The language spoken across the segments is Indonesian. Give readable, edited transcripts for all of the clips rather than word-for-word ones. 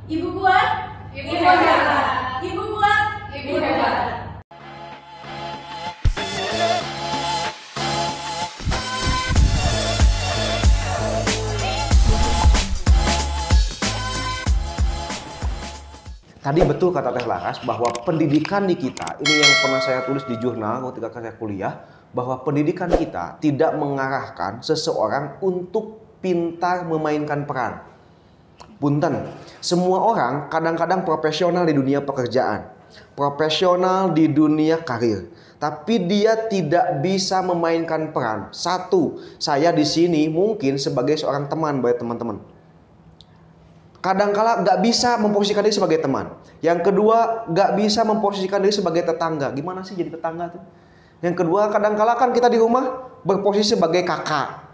Ibu buat, ibu hebat. Ibu buat, ibu hebat. Tadi betul kata Teh Laras bahwa pendidikan di kita, ini yang pernah saya tulis di jurnal ketika saya kuliah, bahwa pendidikan kita tidak mengarahkan seseorang untuk pintar memainkan peran. Punten, semua orang kadang-kadang profesional di dunia pekerjaan, profesional di dunia karir, tapi dia tidak bisa memainkan peran. Satu, saya di sini mungkin sebagai seorang teman buat teman-teman. Kadangkala nggak bisa memposisikan diri sebagai teman. Yang kedua, nggak bisa memposisikan diri sebagai tetangga. Gimana sih jadi tetangga tuh? Yang kedua, kadangkala kan kita di rumah berposisi sebagai kakak.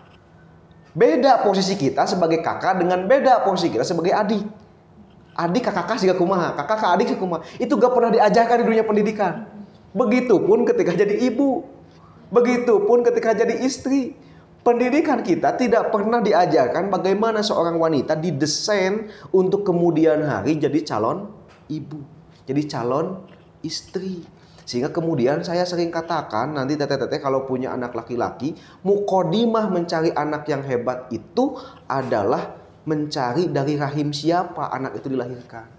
Beda posisi kita sebagai kakak dengan beda posisi kita sebagai adik. Adik kakak juga kumaha, kakak adik juga kumaha. Itu gak pernah diajarkan di dunia pendidikan. Begitupun ketika jadi ibu. Begitupun ketika jadi istri. Pendidikan kita tidak pernah diajarkan bagaimana seorang wanita didesain untuk kemudian hari jadi calon ibu, jadi calon istri. Sehingga kemudian saya sering katakan, nanti teteh-teteh kalau punya anak laki-laki, mukodimah mencari anak yang hebat itu adalah mencari dari rahim siapa anak itu dilahirkan.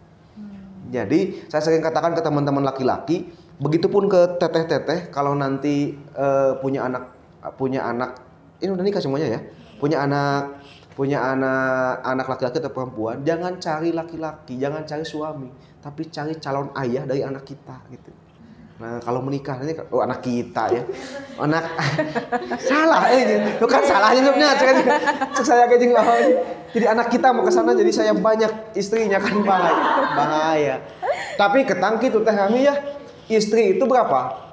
Jadi saya sering katakan ke teman-teman laki-laki, begitupun ke teteh-teteh kalau nanti punya anak ini udah nikah semuanya ya, punya anak laki-laki atau perempuan, jangan cari laki-laki, jangan cari suami, tapi cari calon ayah dari anak kita gitu. Nah kalau menikah ini anak kita ya, anak salah bukan salahnya sebenarnya, saya kejeng lah. Jadi anak kita mau ke sana, jadi saya banyak istrinya kan bahaya. Tapi ketangki tuh teh kami ya, istri itu berapa?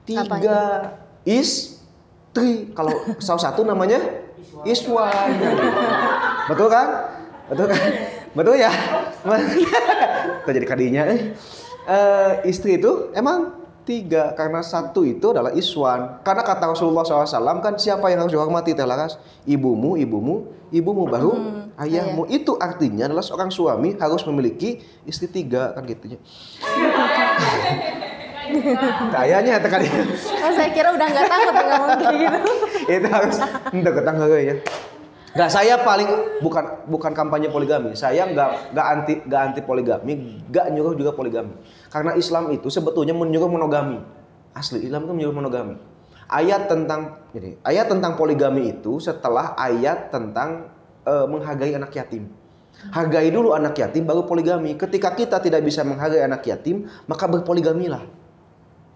3 istri. Kalau salah satu namanya Iswan. Betul kan? Betul ya? Kita jadi kadinya. Istri itu emang 3 karena satu itu adalah Iswan. Karena kata Rasulullah SAW kan siapa yang harus dihormati Teh Laras? Ibumu baru ayahmu. Itu artinya adalah seorang suami harus memiliki istri 3 kan gitu ya. Kayaknya tadi. Oh, saya kira udah nggak takut ngomong kayak gitu. Itu harus untuk ketangga ya. Nggak, saya paling bukan kampanye poligami. Saya nggak anti poligami, nggak nyuruh juga poligami. Karena Islam itu sebetulnya menyuruh monogami. Asli Islam itu menyuruh monogami. Ayat tentang poligami itu setelah ayat tentang menghargai anak yatim. Hargai dulu anak yatim baru poligami. Ketika kita tidak bisa menghargai anak yatim, maka berpoligamilah.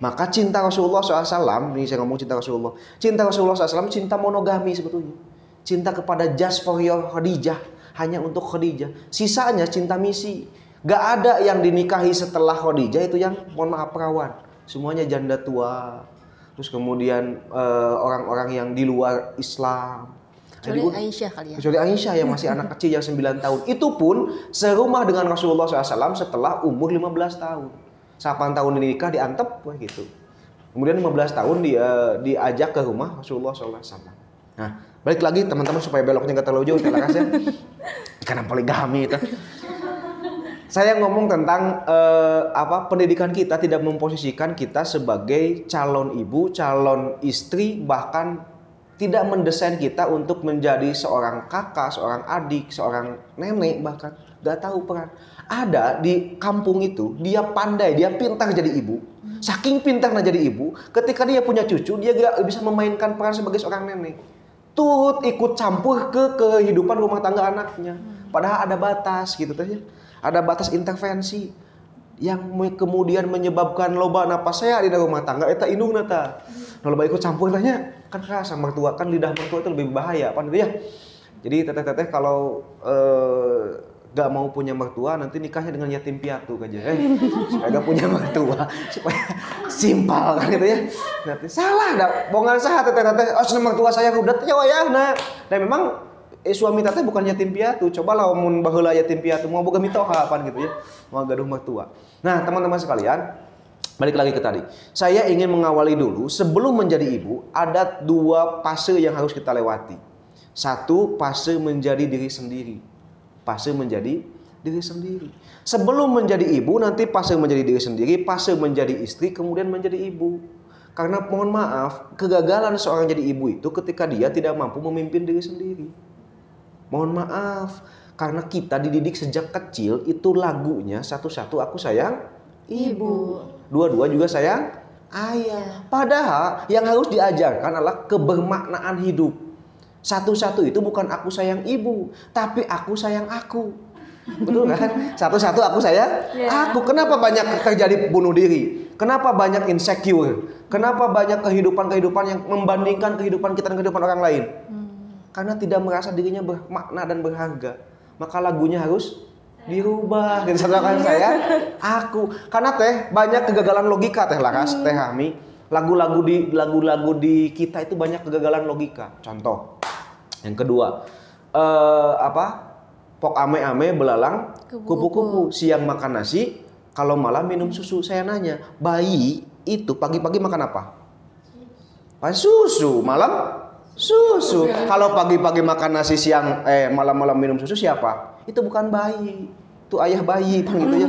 Maka cinta Rasulullah SAW, ini saya ngomong cinta Rasulullah SAW cinta monogami sebetulnya. Cinta kepada just for your Khadijah, hanya untuk Khadijah. Sisanya cinta misi. Gak ada yang dinikahi setelah Khadijah itu yang mohon maaf perawan. Semuanya janda tua. Terus kemudian orang-orang yang di luar Islam. Kecuali Aisyah kali ya. Kecuali Aisyah yang masih anak kecil yang 9 tahun. Itu pun serumah dengan Rasulullah SAW setelah umur 15 tahun. 8 tahun nikah diantep gitu. Kemudian 15 tahun diajak ke rumah Rasulullah SAW. Nah, balik lagi teman-teman supaya beloknya nggak terlalu jauh, Teh Laras ya. Karena poligami itu. Saya ngomong tentang pendidikan kita tidak memposisikan kita sebagai calon ibu, calon istri, bahkan tidak mendesain kita untuk menjadi seorang kakak, seorang adik, seorang nenek, bahkan gak tahu peran. Ada di kampung itu, dia pandai, dia pintar jadi ibu. Saking pintarnya jadi ibu, ketika dia punya cucu, dia gak bisa memainkan peran sebagai seorang nenek. Turut ikut campur ke kehidupan rumah tangga anaknya. Padahal ada batas gitu teh. Ada batas intervensi yang kemudian menyebabkan loba napas saya di rumah tangga eta indungna ta. Loba ikut campur tanya kan rasa mertua, kan lidah mertua itu lebih bahaya apa gitu ya. Jadi teteh-teteh kalau gak mau punya mertua nanti nikahnya dengan yatim piatu aja supaya gak punya mertua, supaya simpel kan gitu ya. Nanti salah dah bongan saha teteh-teteh oh seneng mertua saya udah teh wayahna. Dan memang suami teteh bukan yatim piatu. Coba lamun baheula yatim piatu mau boga mitoha apa gitu ya. Mau gaduh mertua. Nah, teman-teman sekalian, balik lagi ke tadi. Saya ingin mengawali dulu sebelum menjadi ibu ada 2 fase yang harus kita lewati. 1, fase menjadi diri sendiri. Fase menjadi diri sendiri. Sebelum menjadi ibu, nanti fase menjadi diri sendiri, fase menjadi istri, kemudian menjadi ibu. Karena mohon maaf, kegagalan seorang jadi ibu itu ketika dia tidak mampu memimpin diri sendiri. Mohon maaf, karena kita dididik sejak kecil, itu lagunya satu-satu aku sayang ibu, dua-dua juga sayang ayah. Padahal yang harus diajarkan adalah kebermaknaan hidup. Satu-satu itu bukan aku sayang ibu, tapi aku sayang aku. Betul kan? Satu-satu aku sayang aku. Kenapa banyak terjadi bunuh diri? Kenapa banyak insecure? Kenapa banyak kehidupan-kehidupan yang membandingkan kehidupan kita dengan kehidupan orang lain? Karena tidak merasa dirinya bermakna dan berharga. Maka lagunya harus dirubah. Jadi satu-satu saya aku. Karena teh banyak kegagalan logika teh Laras, teh Hami. Lagu-lagu di kita itu banyak kegagalan logika. Contoh. Yang kedua, pok ame-ame belalang kupu-kupu, siang makan nasi, kalau malam minum susu. Saya nanya, bayi itu pagi-pagi makan apa? Susu, malam susu. Kalau pagi-pagi makan nasi, siang malam-malam minum susu, siapa? Itu bukan bayi, itu ayah bayi gitu ya.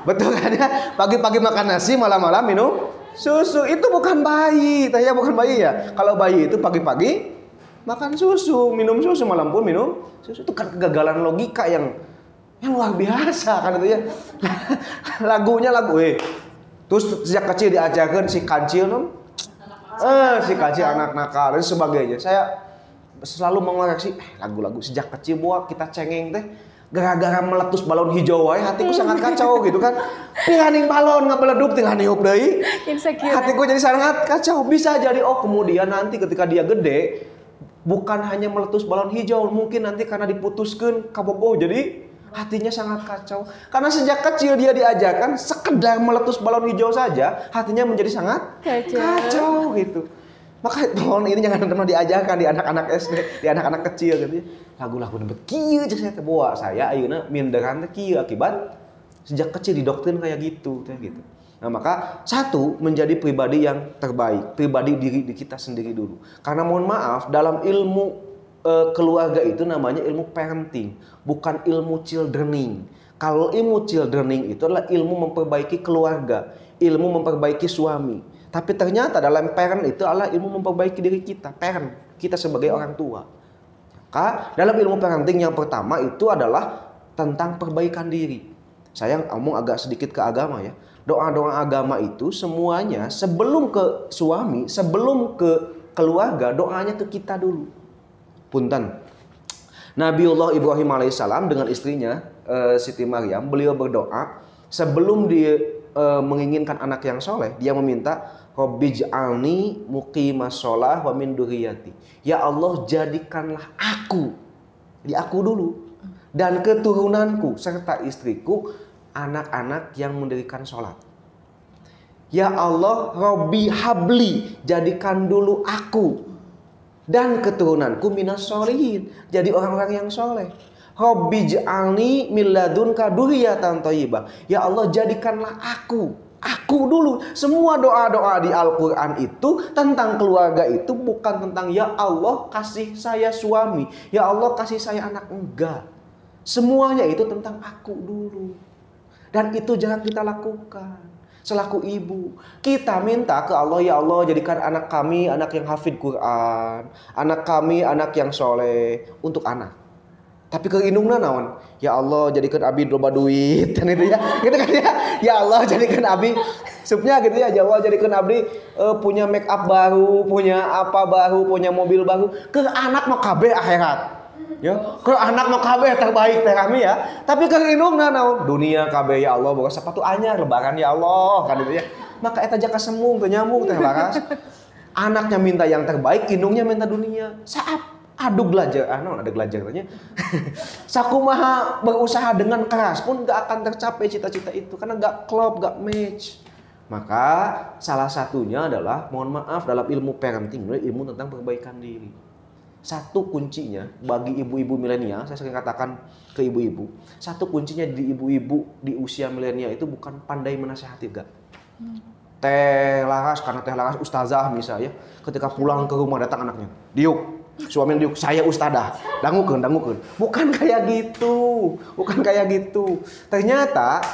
Betul kan ya? Pagi-pagi makan nasi, malam-malam minum susu, itu bukan bayi. Tanya bukan bayi ya. Kalau bayi itu pagi-pagi makan susu, minum susu, malam pun minum susu. Itu kan kegagalan logika yang luar biasa kan itu ya. Lagunya lagu terus sejak kecil diajarkan si kancil si kancil anak nakal dan sebagainya. Saya selalu mengoreksi lagu-lagu sejak kecil buat kita cengeng teh gara-gara meletus balon hijau hatiku sangat kacau gitu kan. Pihaning balon ngabeleduk tinggal niup deui. Hatiku jadi sangat kacau. Bisa jadi kemudian nanti ketika dia gede bukan hanya meletus balon hijau, mungkin nanti karena diputuskan kabogoh jadi hatinya sangat kacau. Karena sejak kecil dia diajarkan sekedar meletus balon hijau saja, hatinya menjadi sangat kacau gitu. Maka tolong ini jangan pernah diajarkan di anak-anak SD, di anak-anak kecil gitu ya. Lagu-lagu nebet kieu saya teh bawa saya ayeuna minderan teh kieu akibat sejak kecil didoktrin kayak gitu teh gitu. Nah, maka satu menjadi pribadi yang terbaik, pribadi diri kita sendiri dulu. Karena mohon maaf, dalam ilmu keluarga itu namanya ilmu parenting, bukan ilmu childrening. Kalau ilmu childrening itu adalah ilmu memperbaiki keluarga, ilmu memperbaiki suami. Tapi ternyata dalam parent itu adalah ilmu memperbaiki diri kita, parent, kita sebagai orang tua. Maka dalam ilmu parenting yang pertama itu adalah tentang perbaikan diri. Saya ngomong agak sedikit ke agama ya. Doa-doa agama itu semuanya sebelum ke suami, sebelum ke keluarga, doanya ke kita dulu. Punten. Nabiullah Ibrahim alaihissalam dengan istrinya Siti Maryam, beliau berdoa sebelum dia menginginkan anak yang soleh, dia meminta Rabbij'alni muqimas sholah wa min dzurriyyati. Ya Allah, jadikanlah aku, di aku dulu, dan keturunanku serta istriku anak-anak yang mendirikan sholat. Ya Allah, Robbi habli, jadikan dulu aku dan keturunanku minas sholihin, jadi orang-orang yang soleh. Robbi ja'alni min ladunka dzurriyyatan thayyibah. Ya Allah, jadikanlah aku dulu. Semua doa-doa di Al-Quran itu tentang keluarga itu bukan tentang ya Allah kasih saya suami, ya Allah kasih saya anak, enggak. Semuanya itu tentang aku dulu. Dan itu jangan kita lakukan selaku ibu. Kita minta ke Allah, ya Allah jadikan anak kami anak yang hafid Quran, anak kami anak yang soleh untuk anak. Tapi keindungna naon? Ya Allah jadikan abi loba duit kan itu ya. Gitu kan ya. Ya Allah jadikan abi supnya gitu ya. Ya Allah jadikan abi punya make up baru, punya apa baru, punya mobil baru. Ke anak mah kabeh akhirat. Ya, ke anak mah kabeh terbaik teh kami ya. Tapi keindungna naon? Dunia kabeh ya Allah boga sepatu anyar lebaran ya Allah kan itu ya. Maka eta jaka semung teu nyambung teh laras. Anaknya minta yang terbaik, indungnya minta dunia. Saat adu belajar, ada belajarnya. Sakumaha berusaha dengan keras pun gak akan tercapai cita-cita itu karena gak klop, gak match. Maka salah satunya adalah mohon maaf dalam ilmu parenting, ilmu tentang perbaikan diri. Satu kuncinya bagi ibu-ibu milenial, saya sering katakan ke ibu-ibu, satu kuncinya di ibu-ibu di usia milenial itu bukan pandai menasehati gak. Teh Laras, karena Teh Laras ustazah misalnya, ketika pulang ke rumah datang anaknya, diuk. Suami diuk, saya ustadah, dangukeun. Bukan kayak gitu. Ternyata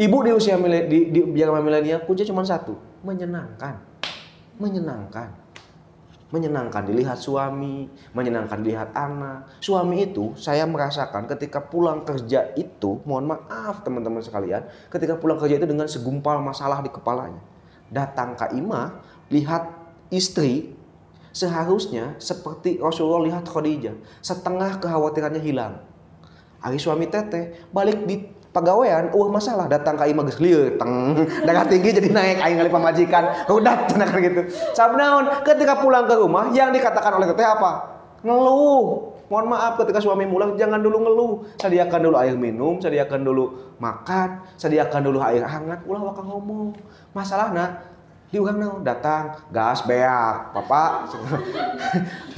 ibu di usia di zaman milenial kunci cuma satu, menyenangkan dilihat suami, menyenangkan dilihat anak. Suami itu saya merasakan ketika pulang kerja itu, mohon maaf teman-teman sekalian, ketika pulang kerja itu dengan segumpal masalah di kepalanya. Datang ke imah, lihat istri, seharusnya seperti Rasulullah lihat Khadijah, setengah kekhawatirannya hilang. Hari suami teteh balik di pegawaian, masalah datang ke imah geus lieu teng darah tinggi jadi naik aing ngali pamajikan udah cenah gitu. Sabnaon ketika pulang ke rumah yang dikatakan oleh teteh apa? Ngeluh. Mohon maaf ketika suami pulang jangan dulu ngeluh. Sediakan dulu air minum, sediakan dulu makan, sediakan dulu air hangat, ulah waka ngomong. Masalahna di urang naon datang gas beak, Bapak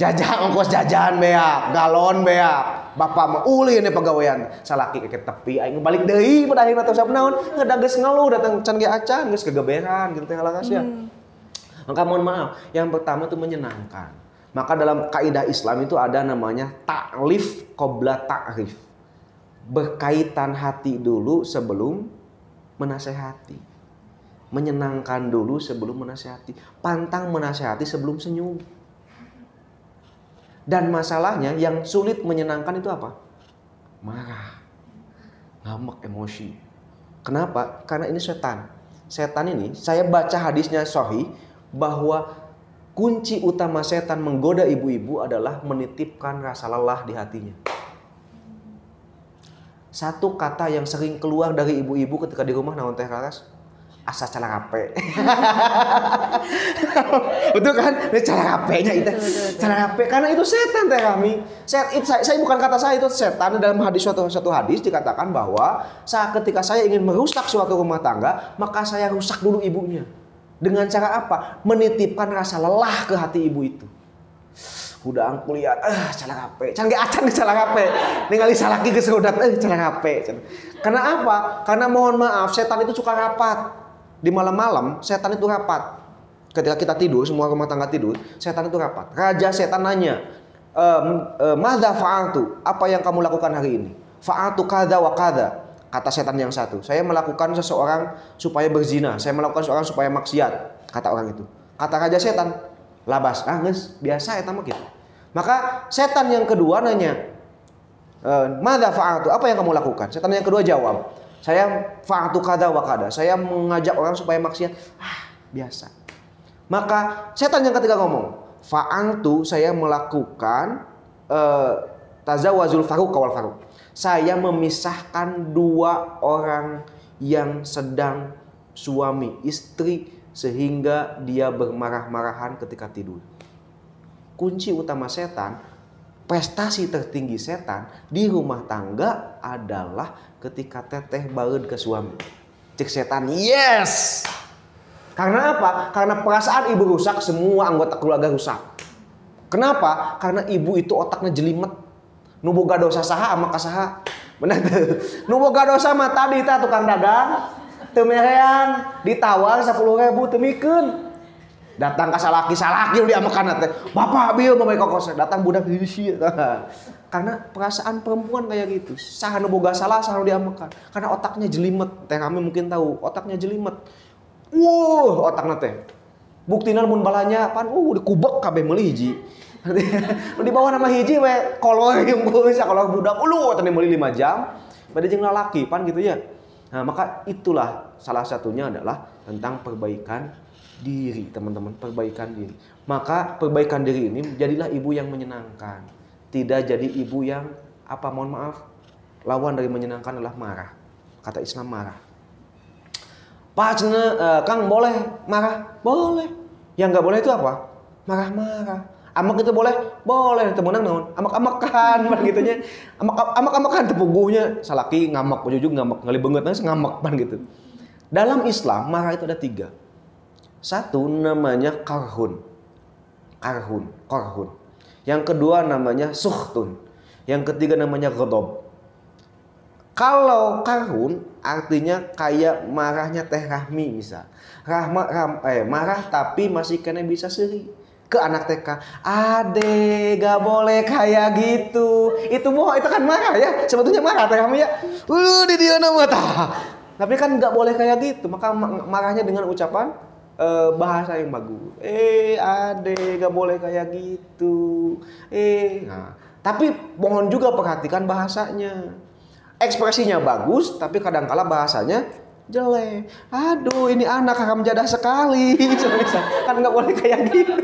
jajan ongkos jajan beak, galon beak. Bapak mah uli ini pegawaian salaki ke tepi aing balik deui pada akhirna teh naon ngedah geus ngeluh datang can ge acan geus kegeberan gitu teh halakas ya. Maka mohon maaf, yang pertama itu menyenangkan. Maka dalam kaidah Islam itu ada namanya ta'lif qabla ta'rif. Berkaitan hati dulu sebelum menasehati. Menyenangkan dulu sebelum menasehati. Pantang menasehati sebelum senyum. Dan masalahnya yang sulit menyenangkan itu apa? Marah. Ngambek emosi. Kenapa? Karena ini setan. Setan ini, saya baca hadisnya sahih bahwa kunci utama setan menggoda ibu-ibu adalah menitipkan rasa lelah di hatinya. Satu kata yang sering keluar dari ibu-ibu ketika di rumah naon teh Laras? Asa cara rape. Betul kan? Ini cara rapenya itu. Cara rape karena itu setan teh kami. Saya bukan kata saya, itu setan. Dalam hadis suatu hadis dikatakan bahwa saat ketika saya ingin merusak suatu rumah tangga, maka saya rusak dulu ibunya. Dengan cara apa? Menitipkan rasa lelah ke hati ibu itu. Udah angku lihat, cara rape. Can ge acan cara rape. Ningali salaki geus rodat, cara rape. Karena apa? Karena mohon maaf, setan itu suka rapat. Di malam-malam setan itu rapat. Ketika kita tidur, semua rumah tangga tidur, setan itu rapat. Raja setan nanya, madza fa'altu? Apa yang kamu lakukan hari ini? Fa'altu kadza wa kadza. Kata setan yang satu, saya melakukan seseorang supaya berzina, saya melakukan seseorang supaya maksiat, kata orang itu. Kata raja setan, labas, geus biasa eta mah gitu. Maka setan yang kedua nanya, madza fa'altu? Apa yang kamu lakukan? Setan yang kedua jawab, saya fa'atu kada wa kada. Saya mengajak orang supaya maksiat. Biasa. Maka setan yang ketiga ngomong, fa'antu, saya melakukan tazawwazul faruq wal faruq. Saya memisahkan dua orang yang sedang suami istri sehingga dia bermarah-marahan ketika tidur. Kunci utama setan, prestasi tertinggi setan di rumah tangga adalah ketika teteh baeud ke suami. Cek setan, yes. Karena apa? Karena perasaan ibu rusak, semua anggota keluarga rusak. Kenapa? Karena ibu itu otaknya jelimet. Nu boga dosa saha ama ka saha? Bener teu? Nu boga dosa mah tadi tah tukang dagang teu merean, ditawar 10.000 teu mikeun. Datang ke salaki diamekan teh. Bapak bieu mah kokos, datang budak hiji. Karena perasaan perempuan kayak gitu. Saha nu boga salah, saha nu diamekan. Karena otaknya jelimet. Teh kami mungkin tahu, otaknya jelimet. Otakna teh. Buktina mun balanya pan dikubek kabeh meuli hiji. Di bawah nama hiji we kolor yang sakolor budak tadi meuli 5 jam. Bade jeung lalaki pan gitu ya. Nah, maka itulah salah satunya adalah tentang perbaikan diri, teman-teman, perbaikan diri. Maka perbaikan diri ini jadilah ibu yang menyenangkan. Tidak jadi ibu yang mohon maaf, lawan dari menyenangkan adalah marah. Kata Islam marah. Pak Kang boleh marah? Boleh. Yang nggak boleh itu apa? Marah-marah. Amak itu boleh? Boleh. Temenang naon? Amak-amakan pan gitunya. Amak-amakan tepuguhnya. Salaki ngamak, ujug ngamak, ngali beungeut ngamak pan gitu. Dalam Islam marah itu ada 3. Satu namanya korhun. Yang kedua namanya suhtun. Yang ketiga namanya ghadab. Kalau karhun artinya kayak marahnya Teh Rahmi misal. Marah tapi masih kena bisa seri. ke anak TK, ade gak boleh kayak gitu. Itu kan marah ya, sebetulnya marah teh kami ya. Di dia nama tah. Tapi kan gak boleh kayak gitu, maka marahnya dengan ucapan bahasa yang bagus. Ade gak boleh kayak gitu. Nah, tapi mohon juga perhatikan bahasanya. Ekspresinya bagus, tapi kadangkala bahasanya jelek. Aduh, ini anak hakam jadah sekali. Kan nggak boleh kayak gitu.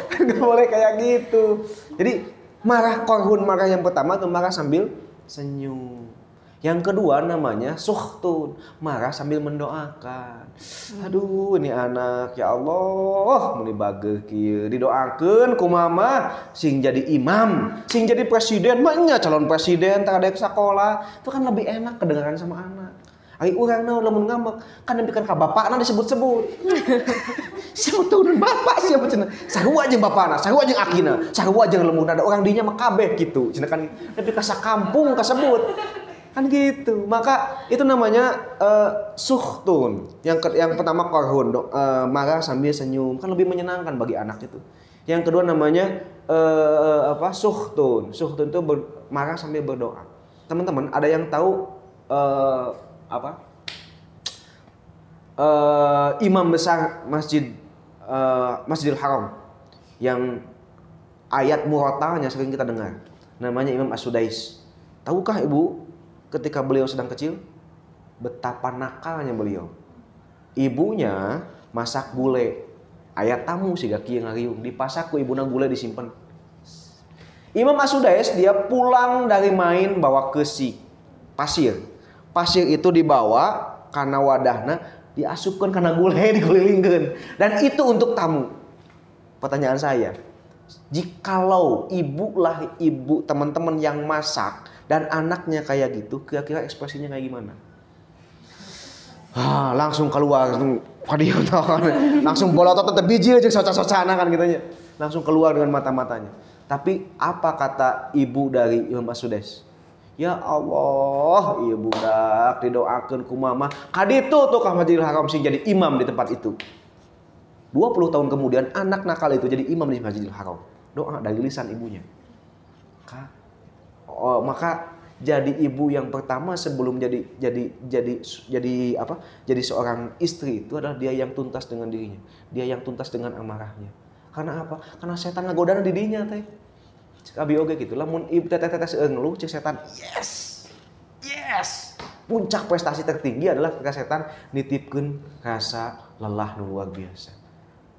Kan nggak boleh kayak gitu. Jadi marah korhun, marah yang pertama tuh marah sambil senyum. Yang kedua namanya suhtun, marah sambil mendoakan. Aduh, ini anak ya Allah, meni bageuh kieu didoakeun ku mama sing jadi imam, sing jadi presiden, mah nya calon presiden tara daek sakola. Itu kan lebih enak kedengaran sama anak. Ari urang naon lamun ngambek kan nepikeun ka bapakna disebut-sebut. Siapa tuh bapak siapa cenah? Sarua jeung bapana, sarua jeung akina, sarua jeung lemuna ada urang dinya mah kabeh gitu. Cenah kan nepi ka sakampung kasebut. Kan gitu. Maka itu namanya suhtun. Yang pertama korhun, marah sambil senyum, kan lebih menyenangkan bagi anak itu. Yang kedua namanya suhtun. Suhtun itu marah sambil berdoa. Teman-teman, ada yang tahu imam besar Masjidil Haram yang ayat murotalnya sering kita dengar, namanya Imam As-Sudais. Tahukah ibu ketika beliau sedang kecil betapa nakalnya beliau? Ibunya masak gulai, aya tamu siga kieu ngariung, dipasak ku ibuna gulai disimpen. Imam As-Sudais dia pulang dari main bawa kesik pasir. Pasir itu dibawa karena wadahna diasupkan karena gulai dikelilingkeun, dan itu untuk tamu. Pertanyaan saya, jikalau ibu teman-teman yang masak dan anaknya kayak gitu, kira-kira ekspresinya kayak gimana? Langsung keluar, langsung bolotot teh biji aja soca-socana kan gitunya. Langsung keluar dengan mata-matanya. Tapi apa kata ibu dari Imam As-Sudais? Ya Allah, ieu budak didoakeun ku mama. Kaditu tuh ka Masjidil Haram sing jadi imam di tempat itu. 20 tahun kemudian anak nakal itu jadi imam di Masjidil Haram. Doa dari lisan ibunya. Maka jadi ibu yang pertama sebelum jadi seorang istri itu adalah dia yang tuntas dengan dirinya. Dia yang tuntas dengan amarahnya. Karena apa? Karena setan ngagodana di dinya teh. Abi oge gitu. Lamun ibu teteh seueur ngeluh cek setan, yes. Puncak prestasi tertinggi adalah ketika setan nitipkeun rasa lelah nu luar biasa.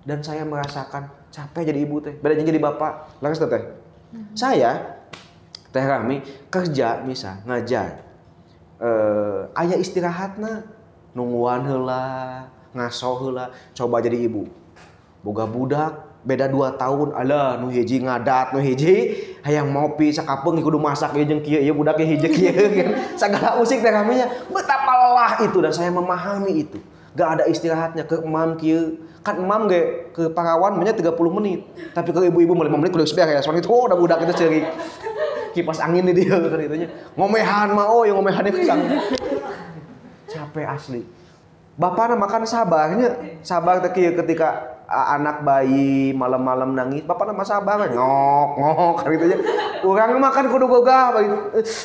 Dan saya merasakan capek jadi ibu teh, beda jadi bapak. Laras teh. Saya Teh Rami kerja misal ngajar. Aya istirahatna nungguan heula, ngaso heula, coba jadi ibu. Boga budak beda 2 tahun, alah nu hiji ngadat, nu hiji hayang ngopi sakapeung kudu masak ieu jeung kieu, ieu budak hiji kieu gitu. Sagala usik teh kami nya betapa lelah itu, dan saya memahami itu. Gak ada istirahatnya ke emam kieu. Kan emam ge ke Parawan mah 30 menit, tapi ke ibu-ibu mah 5 menit kudu beres. Soalnya itu udah budak itu ceurik. Kipas angin di dia kan itunya. Ngomehan mah ngomehan pisang. Capek asli. Bapakna makan sabar teh kieu ketika anak bayi malam-malam nangis, bapakna mah sabar ngok kan itunya. Urang makan kudu gogah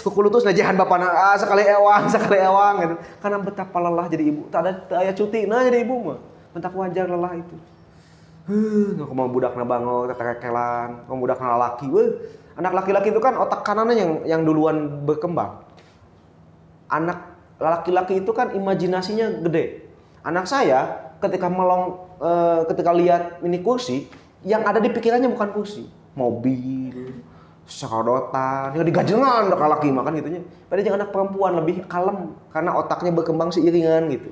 kukulutus najehan bapakna sekali ewang gitu. Karena betapa lelah jadi ibu, tak aya cutina jadi ibu mah. Mentak wajar lelah itu. Kumaha budakna bangor tetekelan, kumaha budakna lalaki. Anak laki-laki itu kan otak kanannya yang duluan berkembang. Anak laki-laki itu kan imajinasinya gede. Anak saya ketika lihat ini kursi, yang ada di pikirannya bukan kursi, mobil, serodotan, yang digajengan anak laki makan gitunya. Padahal anak perempuan lebih kalem karena otaknya berkembang seiringan gitu.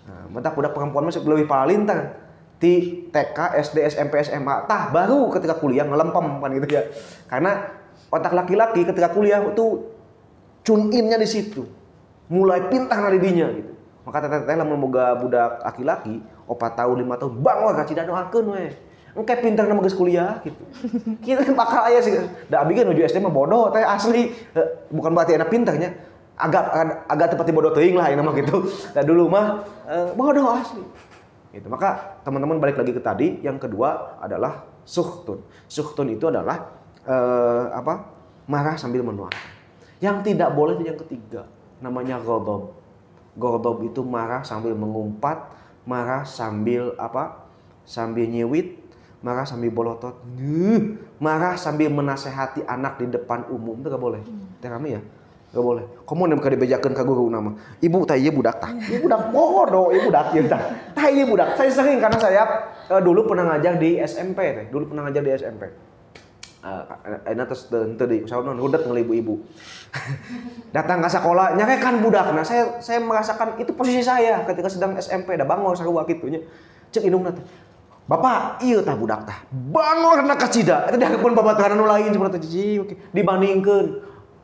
Nah, mentak budak perempuan masih lebih palintar. Di TK, SD, SMP, SMA, baru ketika kuliah ngelempem kan gitu ya. Karena otak laki-laki ketika kuliah itu tune in-nya di situ. Mulai pintar nadidinya gitu. Maka teteh lamun boga budak laki-laki 4 tahun 5 tahun bangor ka cida doakeun we. Engke pintar na geus kuliah gitu. Kita bakal aya sih. Da abi ge nuju SD mah bodoh teh asli. Bukan berarti anak pintarnya. Agak tepati bodoh teuing lah ieu mah gitu. Da dulu mah bodoh asli. Gitu. Maka teman-teman balik lagi ke tadi, yang kedua adalah Suhtun itu adalah marah sambil menuakan. Yang tidak boleh itu yang ketiga, namanya ghadab. Ghadab itu marah sambil mengumpat, marah sambil sambil nyewit, marah sambil bolotot, marah sambil menasehati anak di depan umum. Itu gak boleh. Teh kami ya, gak boleh. Kamu nemka dibejakeun ka guru nama. Ibu tah ieu budak tah. Ieu budak bodoh, ieu budak ieu tah. Tah ieu budak. Saya sering karena saya dulu pernah ngajar di SMP teh. Enak terus teu di usahawan hudet ngeuli ibu-ibu. Datang ke sekolah nyarekan budak. Nah, saya merasakan itu posisi saya ketika sedang SMP da bangor sarua kitu nya. Ceuk indungna teh. Bapak, ieu tah budak tah. Bangor na kacida. Eta dihakeun babaturan anu lain seperti cici oke. Dibandingkeun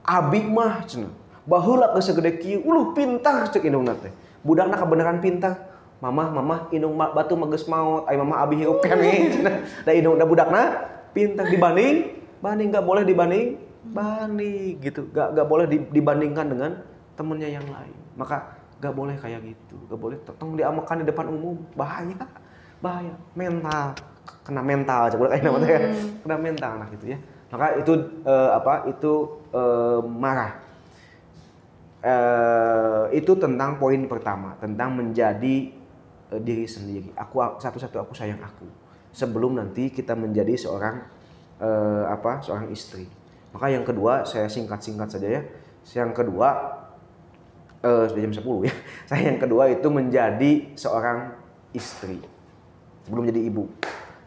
abi mah cenah. Baheula geus segede kieu, uluh pintar ceuk indungna teh. Budakna kebenaran pintar. Mamah indung batu mah geus maot, ai mamah abi hirup keneh cenah. Da indung da budakna pintar dibanding enggak boleh dibanding gitu. Enggak boleh dibandingkan dengan temennya yang lain. Maka enggak boleh kayak gitu. Enggak boleh tong diamekan di depan umum, bahaya. Mental, kena mental coba kayak namanya ya. Kena mental nah gitu ya. Maka itu marah. Itu tentang poin pertama, tentang menjadi diri sendiri. Satu-satu aku sayang aku. Sebelum nanti kita menjadi seorang istri. Maka yang kedua saya singkat saja ya. Yang kedua sudah jam 10 ya. Yang kedua itu menjadi seorang istri sebelum jadi ibu.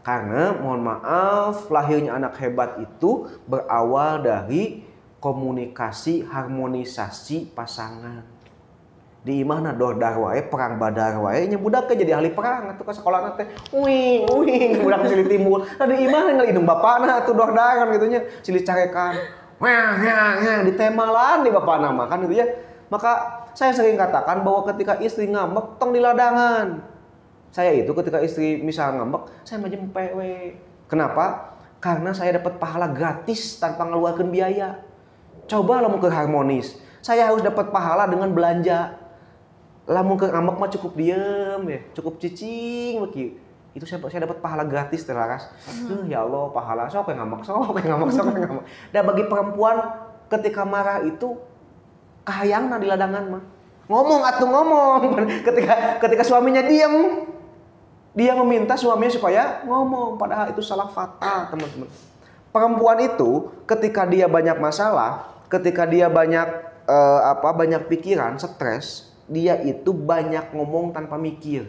Karena mohon maaf lahirnya anak hebat itu berawal dari komunikasi, harmonisasi pasangan. Di imahna dordar wae perang badar wae nya budak jadi ahli perang atuh ka sekolahna teh uing budak silih timbul tadi imah ngalindung bapana atuh dordaran gitu nya silih carekan ditemalan di bapana mah kan gitu ya. Maka saya sering katakan bahwa ketika istri ngambek tong di ladangan. Saya itu ketika istri misal ngambek saya mah jempe we. Kenapa? Karena saya dapat pahala gratis tanpa ngeluarkan biaya. Coba lamun ke harmonis. Saya harus dapat pahala dengan belanja. Lamun ke ngambek mah cukup diem ya, cukup cicing begitu. Itu saya dapat pahala gratis telaras. Ya Allah, pahala sok ngambek. Dan bagi perempuan ketika marah itu kahayangna di ladangan mah. Ngomong. Ketika suaminya diem, dia meminta suaminya supaya ngomong, padahal itu salah fatal, teman-teman. Perempuan itu ketika dia banyak masalah, ketika dia banyak pikiran, stres, dia itu banyak ngomong tanpa mikir.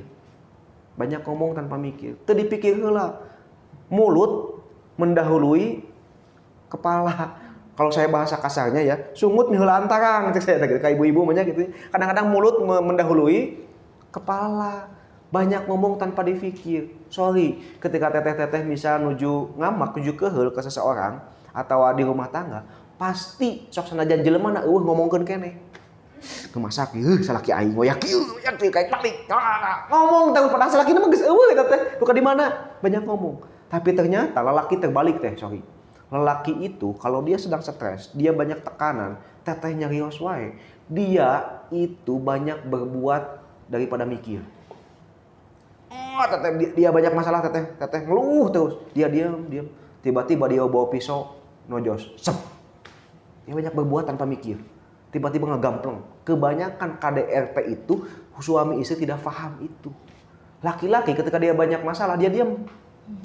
Teu dipikir heula. Mulut mendahului kepala. Kalau saya bahasa kasarnya ya, sungut miheula antarang gitu saya kayak ibu-ibu mah gitu. Kadang-kadang mulut mendahului kepala. Banyak ngomong tanpa dipikir. Sorry, ketika teteh-teteh misal nuju ngamak, nuju keheul ke seseorang atau di rumah tangga, pasti sok sanajan jelema na eueuh ngomongkeun keneh. Kemasak salaki aing goyak kayak balik. Ngomong tahu padahal salaki mah geus eueuh eta teh. Bukan di mana? Banyak ngomong. Tapi ternyata lelaki terbalik teh, sorry. Lelaki itu kalau dia sedang stres, dia banyak tekanan, tetehnya rios wae. Dia itu banyak berbuat daripada mikir. Dia banyak masalah teteh ngeluh terus. Dia diam. Tiba-tiba dia bawa pisau nojos. Sep. Dia banyak berbuat tanpa mikir. Tiba-tiba ngegampleng. Kebanyakan KDRT itu suami istri tidak paham itu. Laki-laki ketika dia banyak masalah dia diam.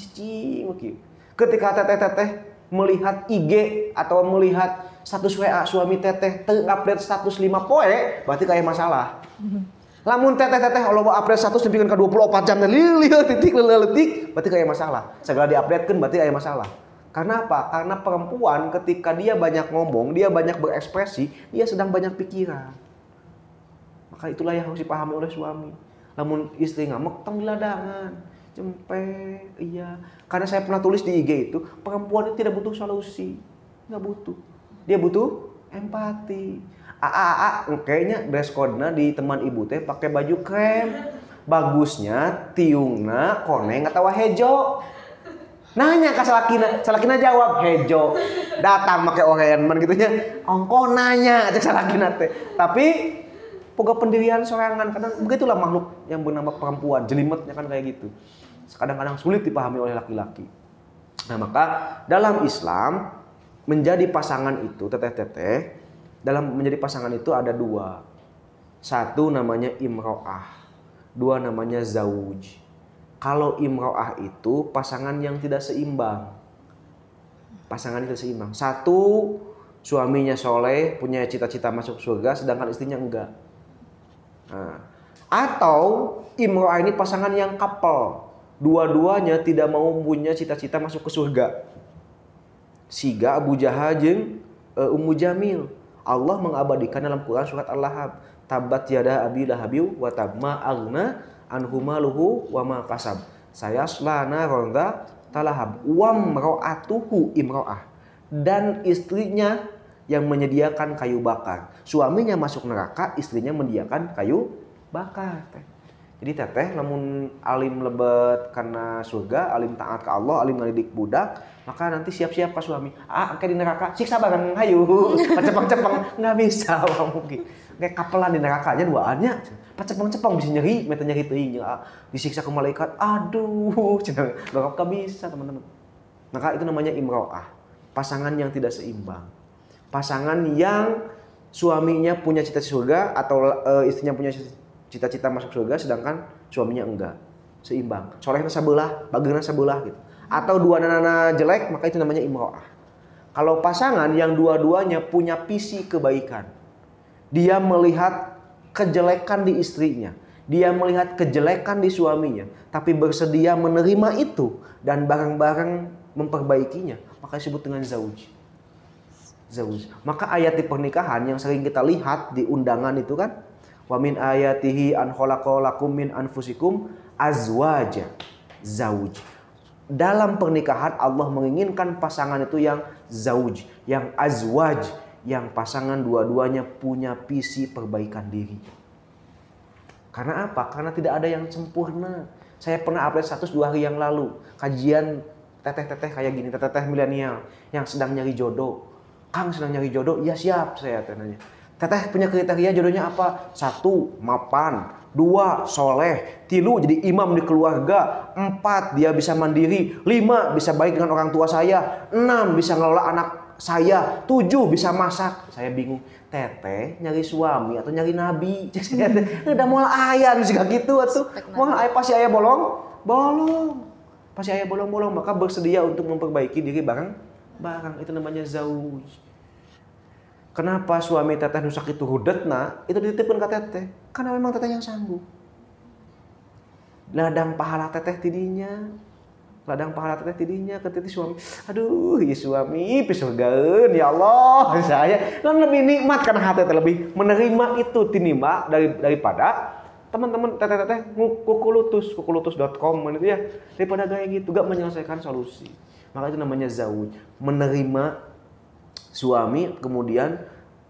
Cicing begitu. Ketika teteh melihat IG atau melihat status WA suami teteh update status 5 poe, berarti kayak masalah. Lamun teteh Allah update status dipikeun ka 24 jam titik leletik, berarti kayak masalah. Segala diupdatekeun berarti kayak masalah. Karena apa? Karena perempuan ketika dia banyak ngomong, dia banyak berekspresi, dia sedang banyak pikiran. Maka itulah yang harus dipahami oleh suami. Lamun istri ngamuk, tong di ladangan. Cempe, iya. Karena saya pernah tulis di IG itu, perempuan itu tidak butuh solusi. Nggak butuh. Dia butuh empati. Kayaknya dress code-na di teman ibu teh pakai baju krem. Bagusnya tiungna koneng atawa hejo. Nanya ke salakina jawab hejo. Datang pakai oranye gitu nya. Ongko nanya cek salakina teh. Tapi boga pendirian sorangan. Kadang begitulah makhluk yang bernama perempuan, jelimetnya kan kayak gitu. Kadang-kadang sulit dipahami oleh laki-laki. Nah, maka dalam Islam menjadi pasangan itu teteh-teteh, dalam menjadi pasangan itu ada dua. Satu namanya imro'ah, dua namanya zawuj. Kalau imro'ah itu pasangan yang tidak seimbang. Pasangan itu seimbang. Satu suaminya soleh, punya cita-cita masuk surga, sedangkan istrinya enggak. Nah, atau imro'ah ini pasangan yang couple. Dua-duanya tidak mau punya cita-cita masuk ke surga. Siga Abu Jahal jeung Ummu Jamil. Allah mengabadikan dalam Quran surat Al-Lahab. Tabat yada abi lahabiu wa tabma aghna anhu maluhu wa ma kasab. Sayasla naronda talahab wa mra'atuhu imro'ah. Dan istrinya yang menyediakan kayu bakar. Suaminya masuk neraka, istrinya menyediakan kayu bakar. Jadi teteh lamun alim lebet karena surga, alim taat ke Allah, alim ngadidik budak, maka nanti siap-siap ke suami. Kayak di neraka, siksa bareng hayu, cepeng-cepeng, nggak bisa mungkin. Kayak kapelan di nerakanya duaannya, cepeng-cepeng bisa nyeri, meta nyeri teuing, disiksa ke malaikat. Aduh, cenah nggak bisa teman-teman. Maka itu namanya imro'ah, pasangan yang tidak seimbang. Pasangan yang suaminya punya cita-cita surga atau istrinya punya cita-cita masuk surga sedangkan suaminya enggak, seimbang. Solehna sabelah, bageuna sabelah gitu. Atau dua nana jelek, maka itu namanya imro'ah. Kalau pasangan yang dua-duanya punya visi kebaikan. Dia melihat kejelekan di istrinya, dia melihat kejelekan di suaminya, tapi bersedia menerima itu dan bareng-bareng memperbaikinya, maka disebut dengan zawuj. Maka ayat di pernikahan yang sering kita lihat di undangan itu kan, wa min ayatihi an khalaqalakum min anfusikum azwaja, zawuj. Dalam pernikahan Allah menginginkan pasangan itu yang zawuj, yang azwaj, yang pasangan dua-duanya punya visi perbaikan diri. Karena apa? Karena tidak ada yang sempurna. Saya pernah upload status 2 hari yang lalu, kajian teteh-teteh kayak gini, teteh-teteh milenial yang sedang nyari jodoh. Kang sedang nyari jodoh? Iya siap, saya tanya. Teteh punya kriteria jodohnya apa? 1, mapan. 2, soleh. 3, jadi imam di keluarga. 4, dia bisa mandiri. 5, bisa baik dengan orang tua saya. 6, bisa ngelola anak saya. 7, bisa masak. Saya bingung. Teteh nyari suami atau nyari nabi? Udah mau ayah bisa gitu atuh. Mau ayah pasti ayah bolong. Pasti ayah bolong-bolong, maka bersedia untuk memperbaiki diri bareng-bareng. Itu namanya zawuj. Kenapa suami teteh nu sakit rudetna itu dititipkeun ka teteh? Karena memang teteh yang sanggup. Ladang pahala teteh tidinya. Ladang pahala teteh tidinya ke titi suami. Aduh, ya suami pisurgaeun ya Allah. Saya kan lebih nikmat karena hati teteh lebih menerima itu tinimba daripada teman-teman teteh-teteh kukulutus.com itu ya. Daripada gaya gitu gak menyelesaikan solusi. Maka itu namanya zawuj, menerima suami kemudian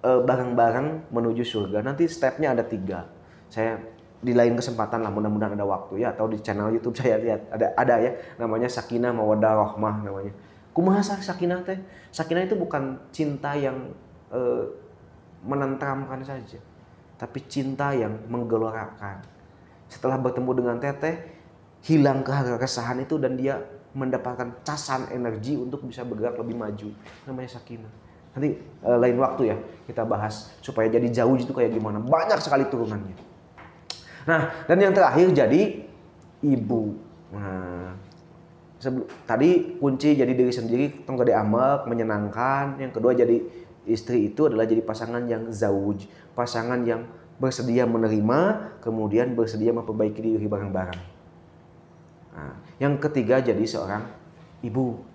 bareng-bareng menuju surga. Nanti stepnya ada 3. Saya di lain kesempatan lah, mudah-mudahan ada waktu ya, atau di channel YouTube saya lihat ada ya, namanya Sakinah Mawaddah Rahmah namanya. Kumaha sakinah teh? Sakinah itu bukan cinta yang menenteramkan saja, tapi cinta yang menggelorakan. Setelah bertemu dengan teteh, hilang keresahan itu dan dia mendapatkan casan energi untuk bisa bergerak lebih maju. Namanya sakinah. Nanti lain waktu ya kita bahas supaya jadi zawuj itu kayak gimana. Banyak sekali turunannya. Nah, dan yang terakhir jadi ibu. Nah, tadi kunci jadi diri sendiri, tong gede amek, menyenangkan. Yang kedua jadi istri itu adalah jadi pasangan yang zawuj, pasangan yang bersedia menerima, kemudian bersedia memperbaiki diri bareng-bareng. Nah, yang ketiga jadi seorang ibu.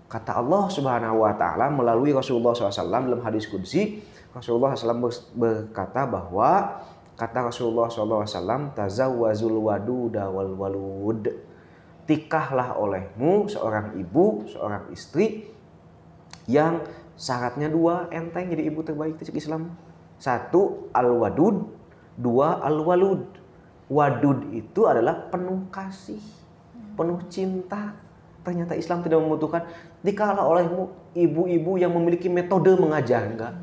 Kata Allah Subhanahu wa taala melalui Rasulullah SAW dalam hadis qudsi, Rasulullah SAW berkata bahwa kata Rasulullah SAW, tazawwazul waduda wal walud. Tikahlah olehmu seorang ibu, seorang istri yang syaratnya 2 enteng jadi ibu terbaik itu Islam. 1 al-wadud, 2 al-walud. Wadud itu adalah penuh kasih, penuh cinta. Ternyata Islam tidak membutuhkan tikahlah olehmu ibu-ibu yang memiliki metode mengajar, enggak.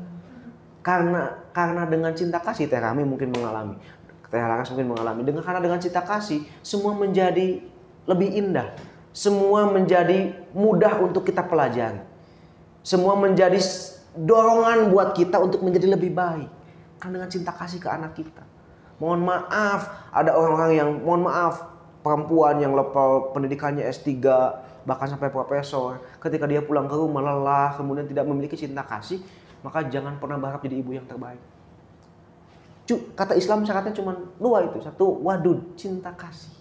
Karena dengan cinta kasih Teh Rami mungkin mengalami, Teh Laras mungkin mengalami. Karena dengan cinta kasih semua menjadi lebih indah. semua menjadi mudah untuk kita pelajari. Semua menjadi dorongan buat kita untuk menjadi lebih baik. Kan dengan cinta kasih ke anak kita. Mohon maaf, ada orang-orang yang perempuan yang level pendidikannya S3 bahkan sampai profesor, ketika dia pulang ke rumah lelah, kemudian tidak memiliki cinta kasih, maka jangan pernah berharap jadi ibu yang terbaik. Kata Islam syaratnya cuma 2 itu. 1, wadud, cinta kasih.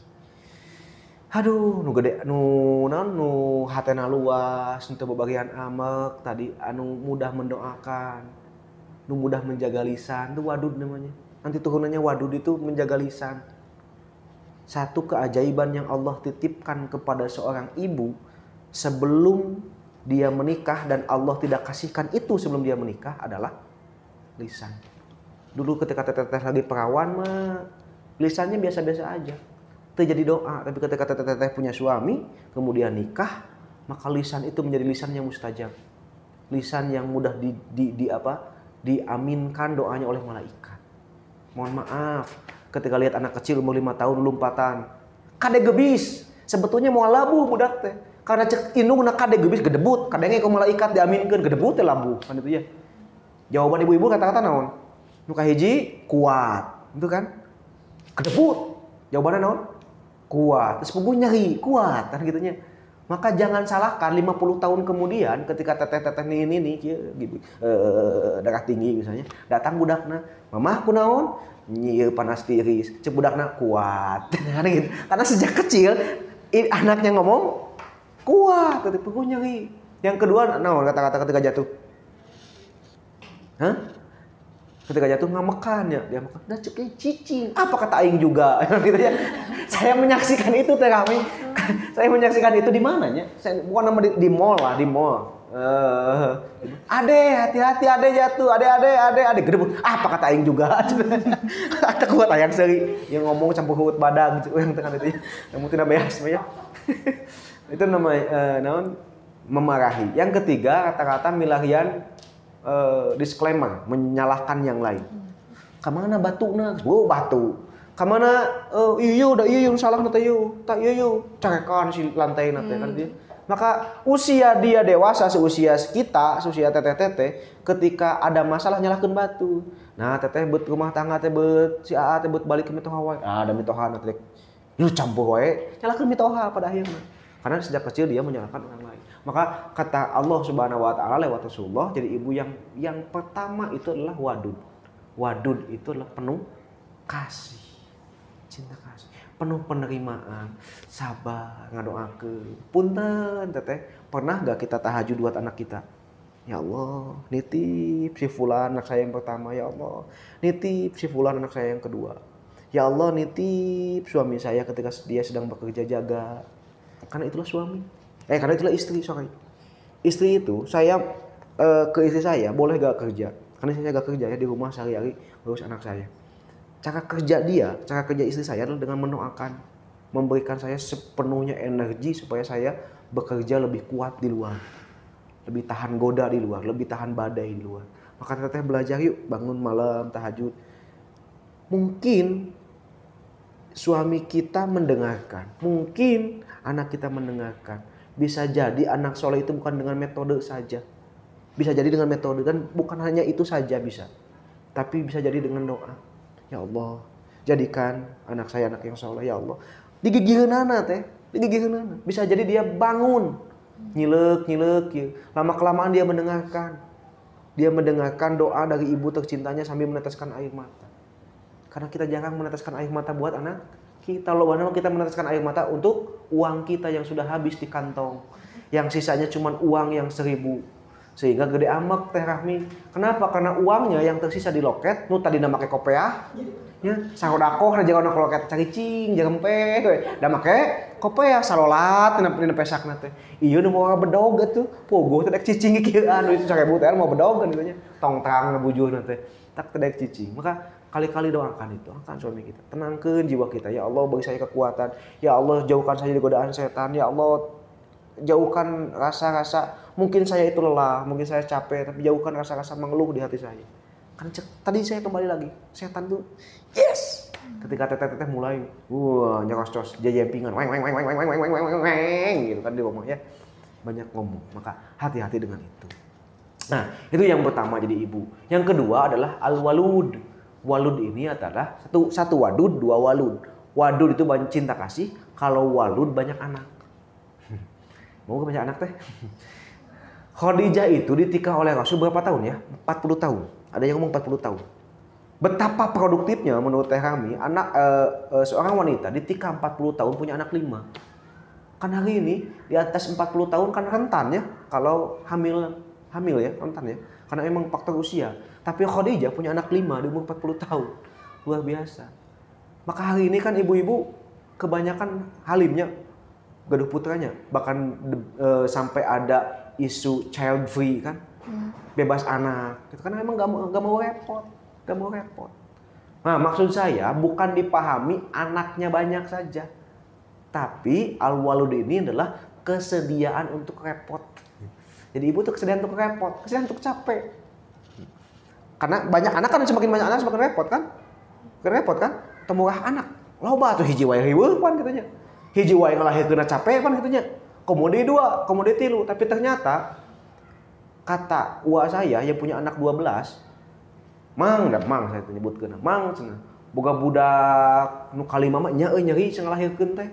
Aduh, nu gede, nu hatena luas, nu bebagian amek, tadi anu mudah mendoakan, nu mudah menjaga lisan, itu wadud namanya. Nanti turunannya wadud itu menjaga lisan. Satu keajaiban yang Allah titipkan kepada seorang ibu sebelum dia menikah dan Allah tidak kasihkan itu sebelum dia menikah adalah lisan. Dulu ketika teteh lagi perawan mah lisannya biasa-biasa aja. Terjadi doa, tapi ketika teteh punya suami kemudian nikah, maka lisan itu menjadi lisan yang mustajab. Lisan yang mudah diaminkan doanya oleh malaikat. Mohon maaf, ketika lihat anak kecil umur 5 tahun lompatan, kade gebis, sebetulnya mau labuh budak teh. Karena cek indung nak kade gebis gedebut, kadangnya ke malaikat diaminkan gedebut teh labuh, kan itu ya. Jawaban ibu-ibu kata-kata naon? Nu kahiji kuat, itu kan? Gedebut. Jawabannya naon? Kuat. Terus puguh nyeri, kuat, kan gitunya. Maka jangan salahkan 50 tahun kemudian ketika teteh-teteh ini gitu, darah tinggi misalnya, datang budakna, "Mamah kunaon?" "Nyieu panas tiris." Cek budakna kuat. Gitu. Karena sejak kecil anaknya ngomong kuat, tapi puguh nyeri. Yang kedua naon kata-kata ketika jatuh? Hah? Ketika jatuh ngamekan ya, dia makan. Dah cek cicing. Apa kata aing juga gitu ya. Saya menyaksikan itu teh kami. Saya menyaksikan itu di mananya? Saya bukan nama di mall lah, di mall. Ade, hati-hati ade jatuh. Ade gedebut. Apa kata aing juga? Ada kuat ayang seri yang ngomong campur hut badag gitu yang tengah itu ya. Yang tina beas ya. Itu namanya naon memarahi. Yang ketiga kata-kata milarian disclaimer, menyalahkan yang lain. Kamana batuna? Batu. Kamana iya yang salah na teh ieu. Tak ieu carekan si lantai na teh kan dia. Maka usia dia dewasa seusia kita, seusia teteh-teteh, ketika ada masalah nyalahkeun batu. Nah, teteh beut rumah tangga teh beut si Aa teh beut balik ke mitoha wae. Ada mitohana teh. Lu campur wae, nyalahkeun mitoha pada akhirnya. Karena sejak kecil dia menyalahkan orang lain. Maka kata Allah Subhanahu wa taala lewat Rasulullah, jadi ibu yang pertama itu adalah wadud. Wadud itu adalah penuh kasih. Cinta kasih, penuh penerimaan, sabar, ngadoakeun. Punten teteh, pernah gak kita tahajud buat anak kita? Ya Allah, nitip si fulan anak saya yang pertama, ya Allah. Nitip si fulan anak saya yang kedua. Ya Allah, nitip suami saya ketika dia sedang bekerja jaga. Karena itulah suami. Karena itulah istri, sorry. Istri itu, saya ke istri saya boleh gak kerja? Karena saya gak kerja ya di rumah sehari-hari ngurus anak saya. Cara kerja istri saya adalah dengan mendoakan, memberikan saya sepenuhnya energi supaya saya bekerja lebih kuat di luar, lebih tahan goda di luar, lebih tahan badai di luar. Maka teteh belajar yuk, bangun malam tahajud. Mungkin suami kita mendengarkan, mungkin anak kita mendengarkan. Bisa jadi anak soleh itu bukan dengan metode saja, bisa jadi dengan metode, dan bukan hanya itu saja bisa, tapi bisa jadi dengan doa. Ya Allah, jadikan anak saya anak yang soleh, ya Allah. Digigiheunana teh, digigiheunana. Bisa jadi dia bangun, nyilek ya. Lama-kelamaan dia mendengarkan. Dia mendengarkan doa dari ibu tercintanya sambil meneteskan air mata. Karena kita jarang meneteskan air mata buat anak kita. Loh, kita meneteskan air mata untuk uang kita yang sudah habis di kantong. Yang sisanya cuma uang yang 1.000. Sehingga gede amak teh Rahmi. Kenapa? Karena uangnya yang tersisa di loket, nu tadi make kopeah, ya, sahodaqoh aja ono loket caricing, jempe, da make kopeah salolat dina pesakna teh. Ieu nu mau bedog atuh, pogoh teh dek cicing kieu anu itu 1.000 teh mau bedog kan gitu nya. Tong-tang ngabujuhna teh. Tak teh dek cicing. Maka kali-kali doakan itu, doakan suami kita. Tenangkeun jiwa kita. Ya Allah, beri saya kekuatan. Ya Allah, jauhkan saya dari godaan setan. Ya Allah, jauhkan rasa-rasa, mungkin saya itu lelah, mungkin saya capek, tapi jauhkan rasa-rasa mengeluh di hati saya. Kan tadi saya kembali lagi, setan tuh yes, Ketika teteh mulai nyerocos jempingan weng gitu kan di rumah ya. Banyak ngomong, maka hati-hati dengan itu. Nah, itu yang pertama jadi ibu. Yang kedua adalah al-walud. Walud ini adalah satu wadud, dua walud. Wadud itu banyak cinta kasih, kalau walud banyak anak. Mau ke banyak anak teh? Khadijah itu ditikah oleh Rasul berapa tahun ya? 40 tahun. Ada yang ngomong 40 tahun. Betapa produktifnya menurut Teh Rami, seorang wanita ditikah 40 tahun punya anak 5. Kan hari ini di atas 40 tahun kan rentan ya kalau hamil ya, rentan ya. Karena emang faktor usia. Tapi Khadijah punya anak 5 di umur 40 tahun. Luar biasa. Maka hari ini kan ibu-ibu kebanyakan halimnya gaduh putranya. Bahkan sampai ada isu child free kan. Bebas anak. Itu kan emang gak mau repot. Gak mau repot. Nah, maksud saya bukan dipahami anaknya banyak saja. Tapi al-walud ini adalah kesediaan untuk repot. Jadi ibu tuh kesediaan untuk repot, kesediaan untuk capek. Karena banyak anak kan, semakin banyak anak semakin repot kan? Repot kan? Temulah anak. Loba tuh hiji wae riweuh pan katanya. Hiji wae ngalahirkeun capek pan katanya. Komodi 2, komodi 3, tapi ternyata kata uwa saya yang punya anak 12, mang saya nyebutkeun, mang cenah. Boga budak nu kalima mah nya nyeri cenah ngalahirkeun teh.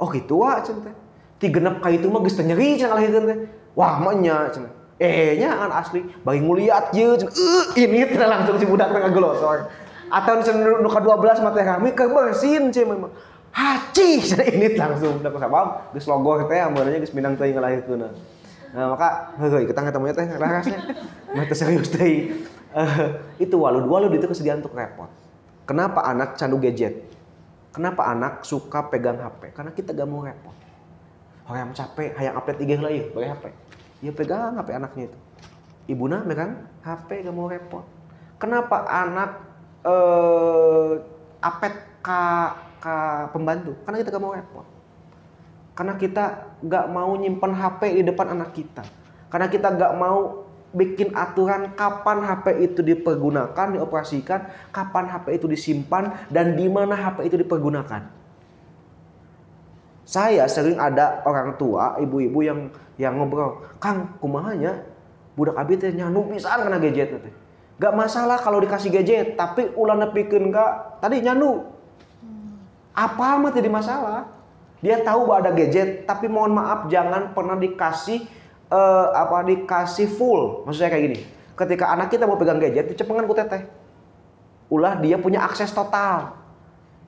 Oh gitu wa cenah teh. Ti genep ka itu mah geus teh nyeri cenah ngalahirkeun teh. Wah mah nya cenah. Nya kan asli bagi nguliat ieu cenah. Ini teh langsung si budak teh ngagolosor. Atau nu ka 12 mah teh kami kebersin cenah memang. Haci cenah ini langsung da sabab geus logor teh amunnya geus minang teuing ngalahirkeun. Nah maka heueuy kita ketemu teh rasanya mah teh serius teh. Itu walud itu kesediaan untuk repot. Kenapa anak candu gadget? Kenapa anak suka pegang HP? Karena kita gak mau repot. Hoyam capek, hayang update IG lah yuk, pakai HP. Ya pegang HP anaknya itu. Ibuna megang HP gak mau repot. Kenapa anak update ke pembantu? Karena kita gak mau repot. Karena kita gak mau nyimpan HP di depan anak kita. Karena kita gak mau bikin aturan kapan HP itu dipergunakan, dioperasikan, kapan HP itu disimpan, dan di mana HP itu dipergunakan. Saya sering ada orang tua, ibu-ibu yang ngobrol, Kang, kumahanya budak abi teh nyanu pisan kana gadget teh. Gak masalah kalau dikasih gadget, tapi ulah nepikeun ka tadi nyanu. Apa mah jadi masalah. Dia tahu bahwa ada gadget, tapi mohon maaf jangan pernah dikasih dikasih full. Maksud saya kayak gini, ketika anak kita mau pegang gadget dicepengan ku teteh, ulah dia punya akses total.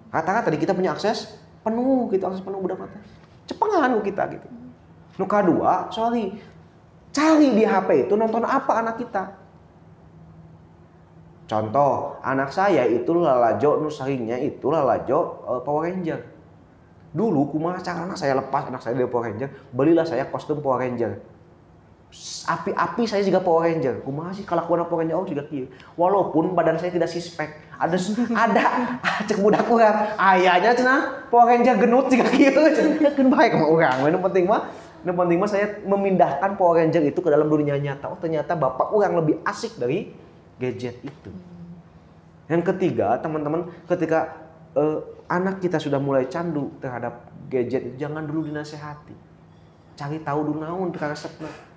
Katakan tadi kita punya akses penuh gitu, akses penuh budak teh cepengan ku kita gitu. Nu kadua, cari di HP itu nonton apa anak kita. Contoh, anak saya itu lalajo nu saringnya itu lalajo Power Ranger. Dulu kumaha carana saya lepas anak saya dari Power Ranger, belilah saya kostum Power Ranger. Api-api saya juga Power Ranger. Kumaha sih kalakuan Power Ranger juga kieu. Walaupun badan saya tidak sispek. Ada cek budak urang. Ayahnya cenah Power Ranger genut juga kieu. Keun bae ka urang. Nu penting mah saya memindahkan Power Ranger itu ke dalam dunia nyata. Oh ternyata bapak urang lebih asik dari gadget itu. Yang ketiga, teman-teman, ketika anak kita sudah mulai candu terhadap gadget, jangan dulu dinasehati. Cari tahu dulu naon teu resepna.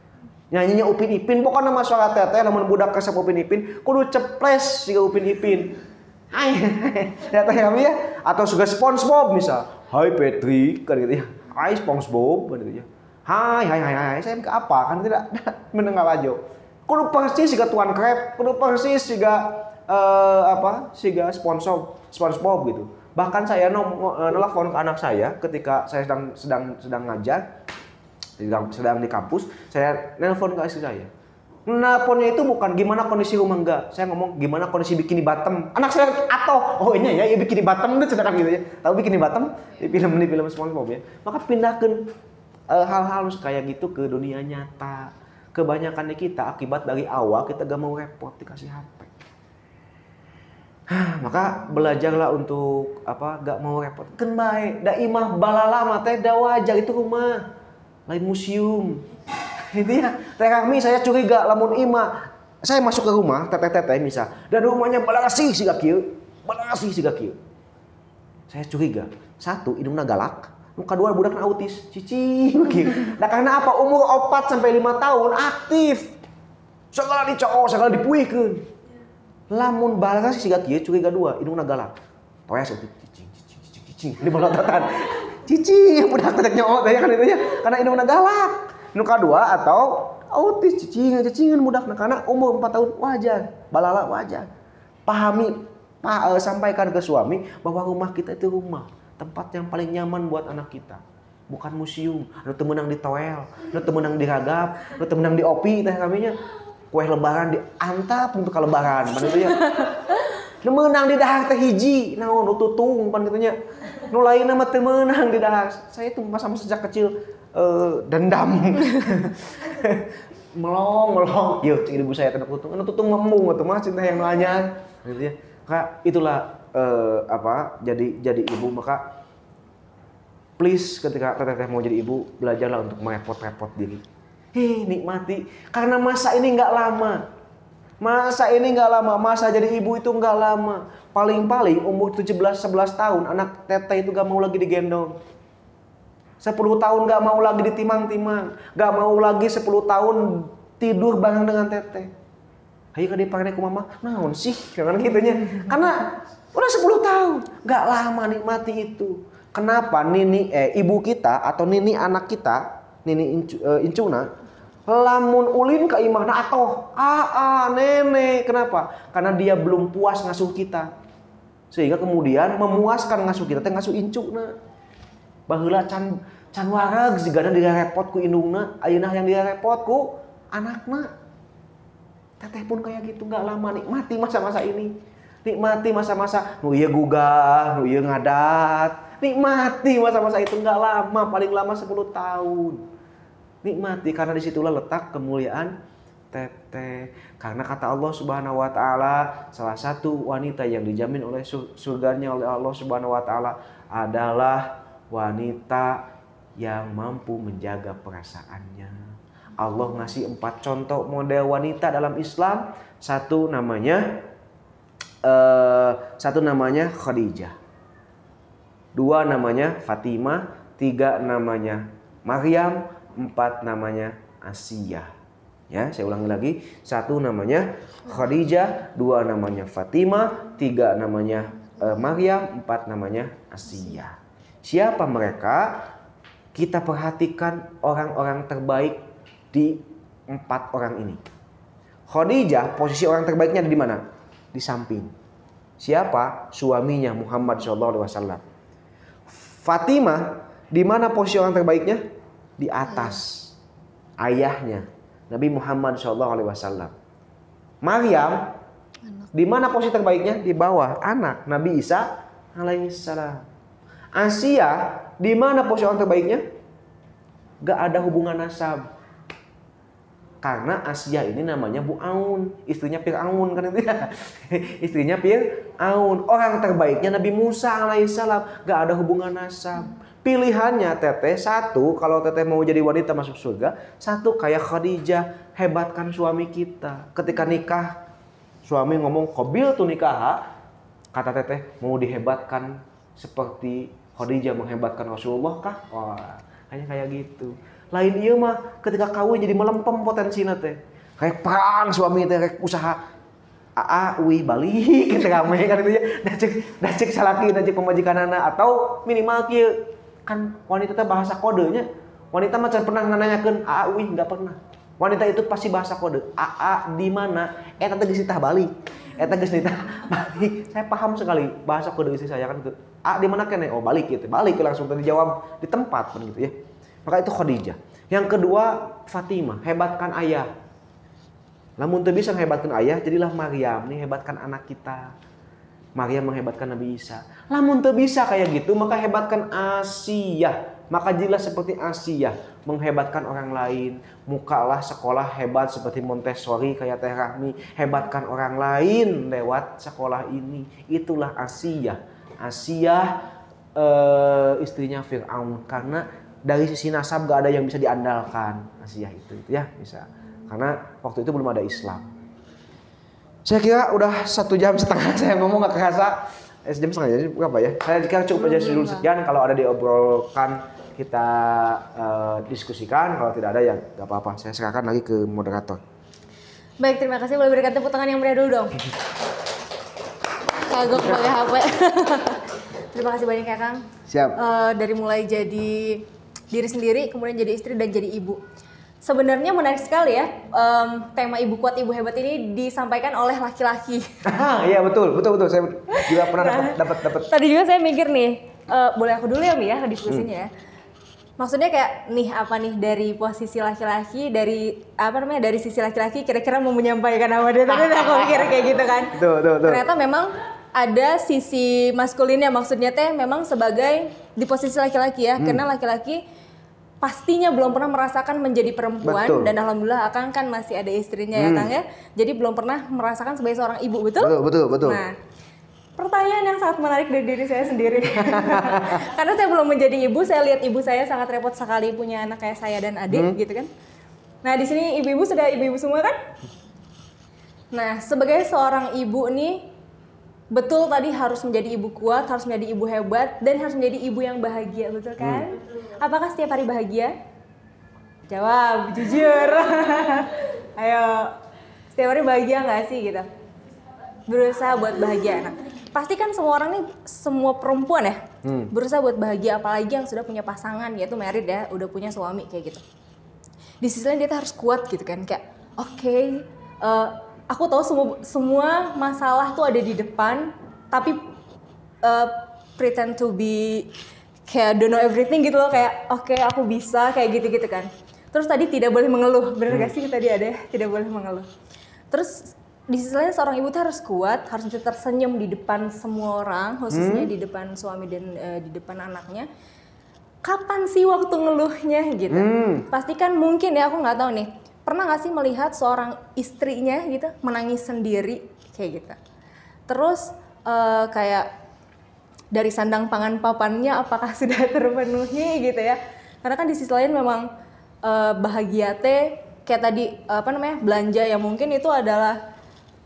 Nyanyinya Upin Ipin, pokoknya masalah teteh, namun budak resep Upin Ipin, kudu ceples siga Upin Ipin. Hai, teteh kami ya, atau juga SpongeBob misal. Hai Petri, kan gitu ya. Hai SpongeBob, kan gitu ya. Hai, saya ke apa? Kan tidak mendengar aja. Kudu persis siga Tuan Crab, kudu persis siga siga SpongeBob gitu. Bahkan saya nelfon ke anak saya ketika saya sedang ngajar. Sedang di kampus, saya nelpon ke istri saya. Nelponnya itu bukan gimana kondisi rumah enggak. Saya ngomong gimana kondisi bikini bottom. Anak saya atau ini ya bikini bottom itu sedangkan gitu ya. Tahu bikini bottom di film SpongeBob ya. Maka pindahkan hal-hal kayak gitu ke dunia nyata. Kebanyakan di kita akibat dari awal kita gak mau repot dikasih HP. Maka belajarlah untuk gak mau repot. Kan bae, da imah balalama teh da wajar itu rumah. Lain museum. Itu ya. Teh kami saya curiga lamun ima. Saya masuk ke rumah teteh-teteh misal. Dan rumahnya balasih siga kieu. Saya curiga. Satu, indungna galak. Nu kedua budakna autis, cicing. Nah karena apa? Umur 4 sampai 5 tahun aktif. Segala dicoo, segala dipuihkeun. Lamun balaga siga kieu curiga 2, indungna galak. Toes itu cicing. Di balotatan. Cicing budak teh nyoot aya kan itu nya. Karena indungna galak. Nu kedua atau autis cicingan budakna karena umur 4 tahun wajar, balala wajar. Pahami, sampaikan ke suami bahwa rumah kita itu rumah, tempat yang paling nyaman buat anak kita. Bukan museum, nu teu meunang di toel, nu teu meunang di ragap, nu teu meunang di opi teh kaminya. Kue lebaran diantap untuk lebaran, pan itu nya. Nu meunang di dahar teh hiji, naon nu tutung pan kitu nya. Nu lainna mah teu meunang di dahar. Saya itu masa sejak kecil dendam. melong. Yuk, cik ibu saya kena tutung. Anu tutung membung atuh mah cinta yang nanya. Gitu ya. Kak, itulah jadi ibu, maka please ketika teteh mau jadi ibu, belajarlah untuk merepot-repot diri. Nikmati karena masa ini nggak lama. Masa jadi ibu itu nggak lama. Paling-paling umur 17-11 tahun anak teteh itu gak mau lagi digendong. 10 tahun gak mau lagi ditimang-timang, gak mau lagi 10 tahun tidur bareng dengan teteh. Hayu ka dipakai ku mama, naon sih? Kan gitunya. Karena udah 10 tahun, gak lama nikmati itu. Kenapa ibu kita atau nini anak kita, incuna, lamun ulin ka imahna atoh, nenek. Kenapa? Karena dia belum puas ngasuh kita. Sehingga kemudian memuaskan ngasuh kita teh ngasuh incuna. Baheula can wareg sigana direpot ku indungna, ayeuna yang direpot ku anakna. Teteh pun kayak gitu, gak lama nikmati masa-masa ini. Nikmati masa-masa nu ieu gugah, nu ieu ngadat. Nikmati masa-masa itu gak lama, paling lama 10 tahun. Nikmati karena disitulah letak kemuliaan teteh. Karena kata Allah Subhanahu wa taala, salah satu wanita yang dijamin oleh surganya oleh Allah Subhanahu wa taala adalah wanita yang mampu menjaga perasaannya. Allah ngasih 4 contoh model wanita dalam Islam. Satu namanya Khadijah, 2 namanya Fatimah, 3 namanya Maryam, 4 namanya Asiyah. Ya, saya ulangi lagi. 1 namanya Khadijah, 2 namanya Fatimah, 3 namanya Maryam, 4 namanya Asiyah. Siapa mereka? Kita perhatikan orang-orang terbaik di 4 orang ini. Khadijah, posisi orang terbaiknya ada di mana? Di samping. Siapa? Suaminya Muhammad SAW. Fatimah, di mana posisi orang terbaiknya? Di atas. Ayahnya Nabi Muhammad SAW. Maryam, di mana posisi terbaiknya? Di bawah. Anak Nabi Isa alaihissalam. Asia, di mana posisi orang terbaiknya? Gak ada hubungan nasab. Karena Asia ini namanya Bu Aun, istrinya Fir'aun kan itu ya. Istrinya Fir'aun. Orang terbaiknya Nabi Musa alaihissalam. Gak ada hubungan nasab. Pilihannya teteh, 1 kalau teteh mau jadi wanita masuk surga, 1 kayak Khadijah, hebatkan suami kita. Ketika nikah, suami ngomong qabil tu nikah, kata teteh mau dihebatkan seperti Khadijah menghebatkan Rasulullah kah? Wah, hanya kayak gitu. Lain ieu mah ketika kawin jadi melempem potensina teh. Kayak perang suami teh rek usaha balik kita rame kan itu ya. Dacek salaki, dacek pemajikanana atau minimal kieu kan wanita teh bahasa kodenya. Wanita mah can pernah nanyakeun enggak pernah. Wanita itu pasti bahasa kode. Di mana? Eta teh geus ditah balik. Eta geus ditah balik. Saya paham sekali bahasa kode istri saya kan itu. Di mana kene? Oh balik gitu. Balik langsung tadi dijawab di tempat kan gitu ya. Maka itu Khadijah. Yang kedua Fatimah, hebatkan ayah. Lamun teu bisa hebatkan ayah, jadilah Maryam nih hebatkan anak kita. Maryam menghebatkan Nabi Isa. Lamun teu bisa kayak gitu, maka hebatkan Asiyah. Maka jadilah seperti Asiyah, menghebatkan orang lain. Mukalah sekolah hebat seperti Montessori kayak Teh Rahmi, hebatkan orang lain lewat sekolah ini. Itulah Asiyah. Asiyah istrinya Fir'aun, karena dari sisi nasab gak ada yang bisa diandalkan. Asiyah itu ya bisa. Karena waktu itu belum ada Islam. Saya kira udah 1,5 jam saya ngomong gak kerasa. Jam setengah jam berapa ya? Saya kira cukup aja dulu sekian. Kalau ada diobrolkan kita diskusikan. Kalau tidak ada ya nggak apa-apa. Saya serahkan lagi ke moderator. Baik, terima kasih. Boleh berikan tepuk tangan yang meriah dulu dong. Kagok pakai HP. Terima kasih banyak ya Kang. Siap. Dari mulai jadi diri sendiri, kemudian jadi istri dan jadi ibu. Sebenarnya menarik sekali ya, tema ibu kuat, ibu hebat ini disampaikan oleh laki-laki. Iya betul. Saya juga pernah dapat. Tadi juga saya mikir nih, boleh aku dulu ya Mi ya diskusinya ya. Maksudnya kayak nih apa nih dari posisi laki-laki, dari sisi laki-laki kira-kira mau menyampaikan apa dia tadi aku mikir kayak gitu kan. Betul. Ternyata memang ada sisi maskulinnya, maksudnya teh memang sebagai di posisi laki-laki ya, karena laki-laki pastinya belum pernah merasakan menjadi perempuan. Betul. Dan alhamdulillah Akang kan masih ada istrinya ya Kang ya. Jadi belum pernah merasakan sebagai seorang ibu, betul? Betul. Nah, pertanyaan yang sangat menarik dari diri saya sendiri. Karena saya belum menjadi ibu, saya lihat ibu saya sangat repot sekali punya anak kayak saya dan adik gitu kan. Nah, di sini ibu-ibu sudah ibu-ibu semua kan? Nah, sebagai seorang ibu nih betul tadi harus menjadi ibu kuat, harus menjadi ibu hebat, dan harus menjadi ibu yang bahagia, betul kan? Apakah setiap hari bahagia? Jawab, jujur. Ayo, setiap hari bahagia nggak sih gitu? Berusaha buat bahagia. Nah, pasti kan semua orang nih, semua perempuan ya, berusaha buat bahagia, apalagi yang sudah punya pasangan, yaitu married ya, udah punya suami kayak gitu. Di sisi lain dia harus kuat gitu kan, kayak oke, aku tahu semua masalah tuh ada di depan, tapi pretend to be kayak don't know everything gitu loh, kayak oke, aku bisa kayak gitu-gitu kan. Terus tadi tidak boleh mengeluh, bener gak sih tadi ada ya? Tidak boleh mengeluh. Terus di sisi lain seorang ibu tuh harus kuat, harus bisa tersenyum di depan semua orang, khususnya di depan suami dan di depan anaknya. Kapan sih waktu ngeluhnya gitu? Pasti kan mungkin ya, aku nggak tahu nih. Pernah gak sih melihat seorang istrinya gitu menangis sendiri kayak gitu? Terus kayak dari sandang pangan papannya apakah sudah terpenuhi gitu ya? Karena kan di sisi lain memang bahagia teh kayak tadi belanja ya, mungkin itu adalah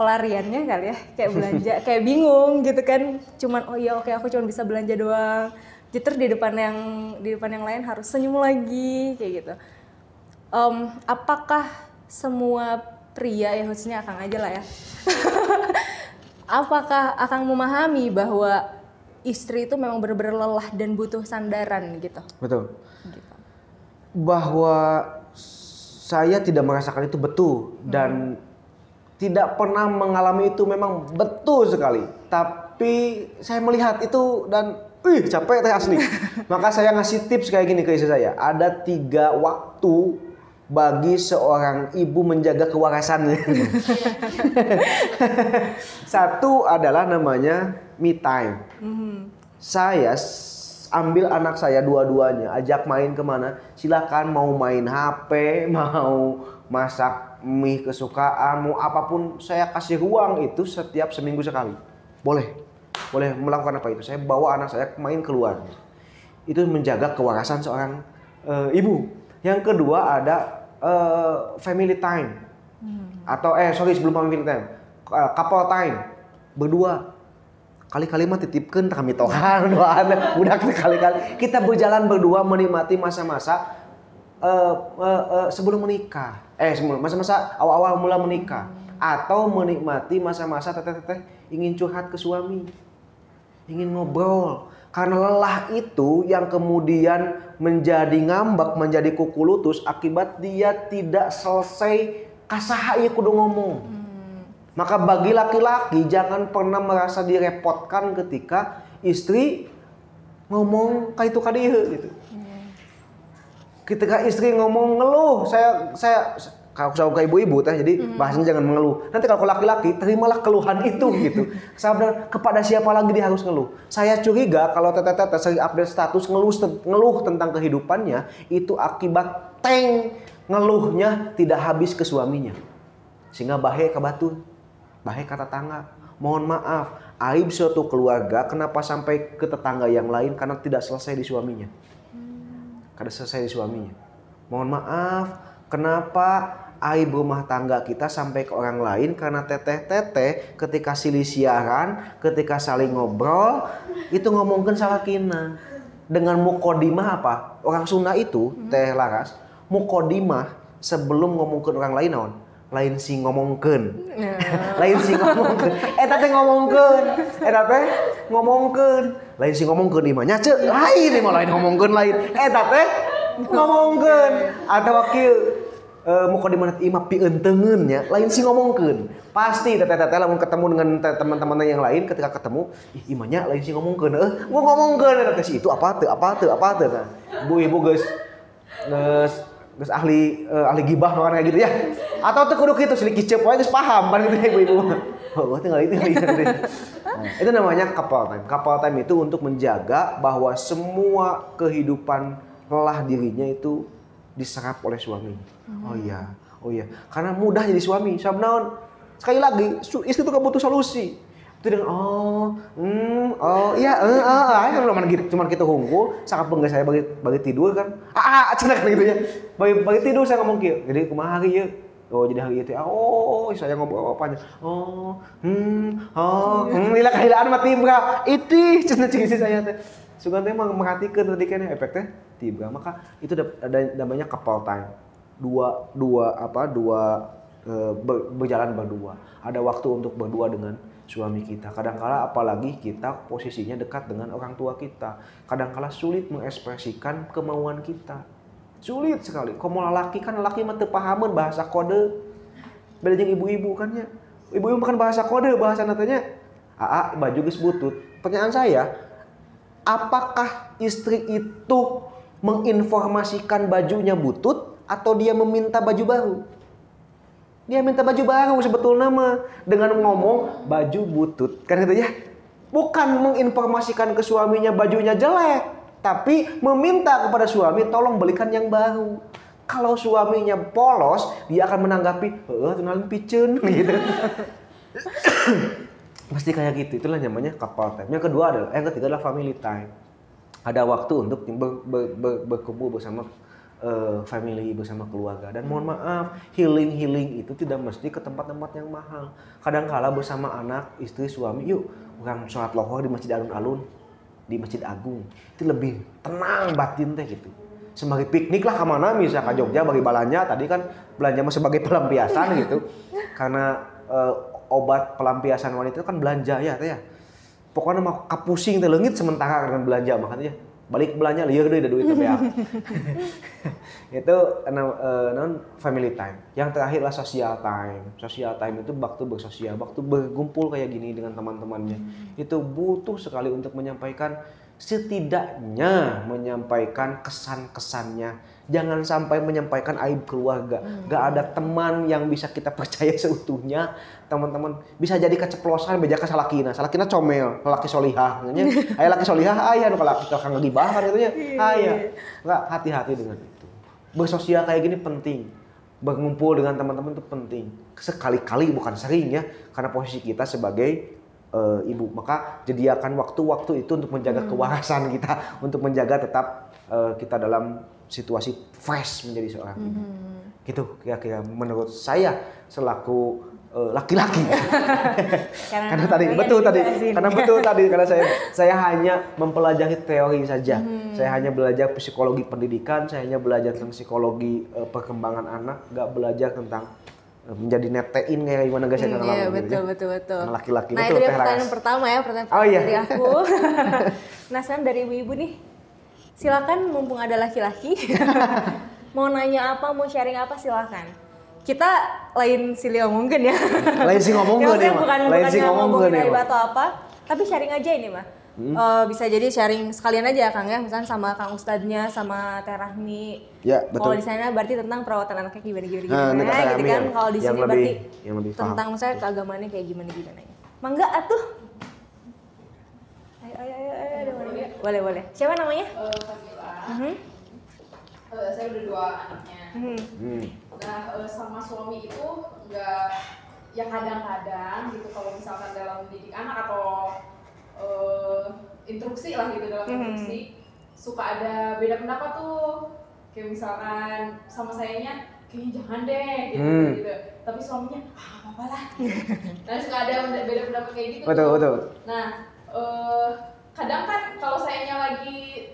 pelariannya kali ya, kayak belanja kayak bingung gitu kan, cuman oh iya oke, aku cuma bisa belanja doang. Terus di depan yang lain harus senyum lagi kayak gitu. Apakah semua pria ya, khususnya Akang aja lah ya, apakah Akang memahami bahwa istri itu memang benar-benar lelah dan butuh sandaran gitu? Betul. Gitu. Bahwa saya tidak merasakan itu betul dan tidak pernah mengalami itu memang betul sekali. Tapi saya melihat itu dan capek teh asli. Maka saya ngasih tips kayak gini ke istri saya. Ada 3 waktu bagi seorang ibu menjaga kewarasannya. Satu adalah namanya me time. Saya ambil anak saya dua-duanya, ajak main kemana, silakan, mau main HP, mau masak mie kesukaan, mau apapun, saya kasih ruang itu setiap seminggu sekali. Boleh melakukan apa itu. Saya bawa anak saya main keluar. Itu menjaga kewarasan seorang ibu. Yang kedua ada family time. Atau sebelum family time, couple time, berdua. Kali-kali mah titipkeun kami tohan doana budak kali-kali. Kita berjalan berdua menikmati masa-masa sebelum menikah. Masa-masa awal-awal mula menikah, atau menikmati masa-masa teteh-teteh ingin curhat ke suami, ingin ngobrol. Karena lelah itu yang kemudian menjadi ngambek, menjadi kuku lutus akibat dia tidak selesai kasaha ieu kudu ngomong. Maka bagi laki-laki jangan pernah merasa direpotkan ketika istri ngomong kayak itu kadieu gitu. Ketika istri ngomong ngeluh, saya kalau ke ibu-ibu teh, jadi bahasanya jangan mengeluh. Nanti kalau laki-laki terimalah keluhan itu gitu. Sabar, kepada siapa lagi dia harus ngeluh. Saya curiga kalau teteh-teteh sering update status ngeluh tentang kehidupannya, itu akibat ngeluhnya tidak habis ke suaminya. Sehingga bahe ka batur, bahe ka tetangga. Mohon maaf, aib suatu keluarga kenapa sampai ke tetangga yang lain karena tidak selesai di suaminya. Kada selesai di suaminya. Mohon maaf, kenapa aib rumah tangga kita sampai ke orang lain karena teteh-teteh ketika silih siaran, ketika saling ngobrol, itu ngomongkan salakina. Dengan mukodimah apa? Orang Sunda itu, Teh Laras, mukodimah sebelum ngomongkan orang lain naon? Lain si ngomongkeun. Lain si ngomongkeun. Eta teh ngomongkeun. Eta teh ngomongkeun. Lain si ngomongkeun di mah nya ceuk. Lain mah lain ngomongkeun lain. Eta teh ngomongkeun. Atawa kieu mukodimah imah pieuteungeun nya, lain si ngomongkeun. Pasti teteh-teteh lamun ketemu dengan teman-teman yang lain ketika ketemu, ih imahnya lain si ngomongkeun. Gua ngomongkeun eta teh si itu apa teu nah. Ibu-ibu geus ahli gibah kayak gitu ya. Atau teu kudu kitu sedikit kicep wae geus paham pan gitu ya ibu-ibu. Oh, tinggal itu. Itu namanya couple time. Couple time itu untuk menjaga bahwa semua kehidupan lelah dirinya itu diserap oleh suami. Oh iya. Karena mudah jadi suami. Sabab naon? Sekali lagi, istri itu butuh solusi. Itu dengan cuman kita hungkul, sangat bangga saya bagi tidur kan. Cenah kan gitu ya. Bagi tidur saya ngomong kieu. Jadi kumaha hari ieu? Oh jadi hari itu. Saya ngobrol apa aja. Lila kahilaan mah tibra. Itih cenah cing saya teh. Sugan teh merhatikeun tadi kan efek teh tibra. Maka itu ada namanya couple time. Berjalan berdua. Ada waktu untuk berdua dengan suami kita. Kadangkala apalagi kita posisinya dekat dengan orang tua kita. Kadangkala sulit mengekspresikan kemauan kita. Sulit sekali. Komo laki mah teu pahameun bahasa kode. Beda jeung ibu-ibu kan ya. Ibu-ibu kan bahasa kode, bahasa natanya baju geus butut. Pertanyaan saya, apakah istri itu menginformasikan bajunya butut atau dia meminta baju baru? Dia minta baju baru sebetulnya mah dengan ngomong baju butut. Kan gitu ya. Bukan menginformasikan ke suaminya bajunya jelek, tapi meminta kepada suami tolong belikan yang baru. Kalau suaminya polos, dia akan menanggapi, "Tenang piceun" gitu. Pasti kayak gitu. Itulah namanya couple time. Yang ketiga adalah family time. Ada waktu untuk berkumpul bersama family, bersama keluarga. Dan mohon maaf, healing itu tidak mesti ke tempat-tempat yang mahal. Kadang-kala bersama anak, istri, suami, yuk orang sholat lohor di Masjid Alun-Alun, di Masjid Agung. Itu lebih tenang batin teh gitu. Sebagai piknik lah kemana, misalnya ke Jogja bagi balanja. Tadi kan belanja sebagai pelampiasan gitu. Karena obat pelampiasan wanita itu kan belanja ya teh ya. Pokoknya mah kapusing teh leungit sementara dengan belanja makanya balik belanja lieur deui da duit teh beak. Itu non family time. Yang terakhir lah social time. Social time itu waktu bersosial, waktu berkumpul kayak gini dengan teman-temannya. Itu butuh sekali untuk menyampaikan, setidaknya menyampaikan kesan-kesannya. Jangan sampai menyampaikan aib keluarga. Gak ada teman yang bisa kita percaya seutuhnya. Teman-teman bisa jadi keceplosan beja ka salakina. Salakina comel, laki solihah. Aya laki solihah, aya nu laki kang ngibahan gitu nya. Aya. Enggak, hati-hati dengan itu. Bersosial kayak gini penting. Berkumpul dengan teman-teman itu penting. Sekali-kali bukan sering ya. Karena posisi kita sebagai ibu, maka jadikan waktu-waktu itu untuk menjaga kewarasan kita, untuk menjaga tetap kita dalam situasi fresh menjadi seorang ibu. Gitu kira-kira menurut saya selaku laki-laki. Karena saya hanya mempelajari teori saja. Saya hanya belajar psikologi pendidikan, saya hanya belajar tentang psikologi perkembangan anak, nggak belajar tentang menjadi netein kayak gimana guys ya Iya, betul. Laki-laki. Nah, betul, itu dia pertanyaan pertama ya, dari aku. Nah, sekarang dari ibu-ibu nih. Silakan mumpung ada laki-laki. Mau nanya apa, mau sharing apa silakan. Kita lain sili ngomongkeun ya. Lain si ngomongkeun ya, bukan ngomongin aib atau apa, tapi sharing aja ini mah. Bisa jadi sharing sekalian aja Kang ya, misalnya sama Kang Ustadznya, sama Teh Rahmi. Ya, betul. Kalau di sana berarti tentang perawatan anaknya gimana gitu kan. Kalau di sini berarti tentang misalnya keagamaannya kayak gimana. Mangga atuh. Ayo. Boleh. Siapa namanya? Saya udah 2 anaknya. Nah, sama suami itu nggak, ya kadang-kadang gitu kalau misalkan dalam mendidik anak atau instruksi lah gitu dalam instruksi suka ada beda pendapat tuh. Kayak misalkan sama sayanya kayaknya jangan deh gitu. Tapi suaminya apa-apa lah. Nah suka ada beda pendapat kayak gitu. Betul. Nah kadang kan kalau sayanya lagi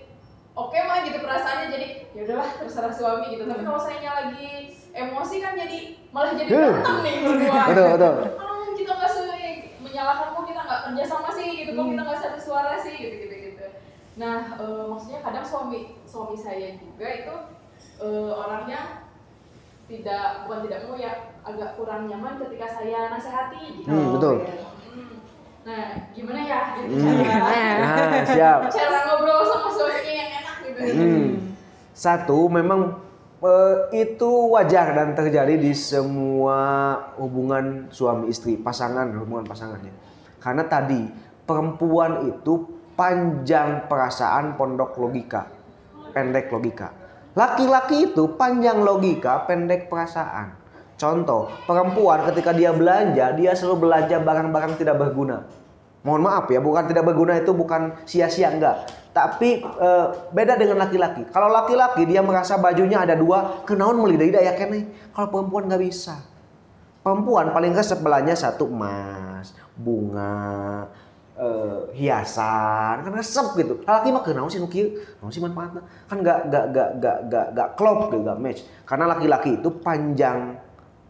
oke mah gitu perasaannya, jadi ya udahlah terserah suami gitu. Tapi kalau sayanya lagi emosi kan jadi malah jadi berantem nih berdua. Betul. Kalau kita nggak menyalahkan kok kita nggak kerja sama sih gitu, kok kita nggak satu suara sih gitu. Nah maksudnya kadang suami saya juga itu orangnya bukan tidak mau ya, agak kurang nyaman ketika saya nasihati gitu. Betul. Nah, gimana ya Siap. cara ngobrol sama suaminya yang enak gitu. Satu, memang itu wajar dan terjadi di semua hubungan suami istri, hubungan pasangannya. Karena tadi perempuan itu panjang perasaan, pendek logika. Laki-laki itu panjang logika, pendek perasaan. Contoh, perempuan ketika dia belanja, dia selalu belanja barang-barang tidak berguna. Mohon maaf ya, bukan tidak berguna itu bukan sia-sia, enggak. Tapi beda dengan laki-laki. Kalau laki-laki dia merasa bajunya ada 2, kenaon meuli deui aya keneh. Kalau perempuan nggak bisa. Perempuan paling resep belanja 1 emas, bunga, hiasan, kan resep gitu. Laki mah kenaon sih nu kieu, naon sih manfaatna. Kan enggak klop gitu, enggak match. Karena laki-laki itu panjang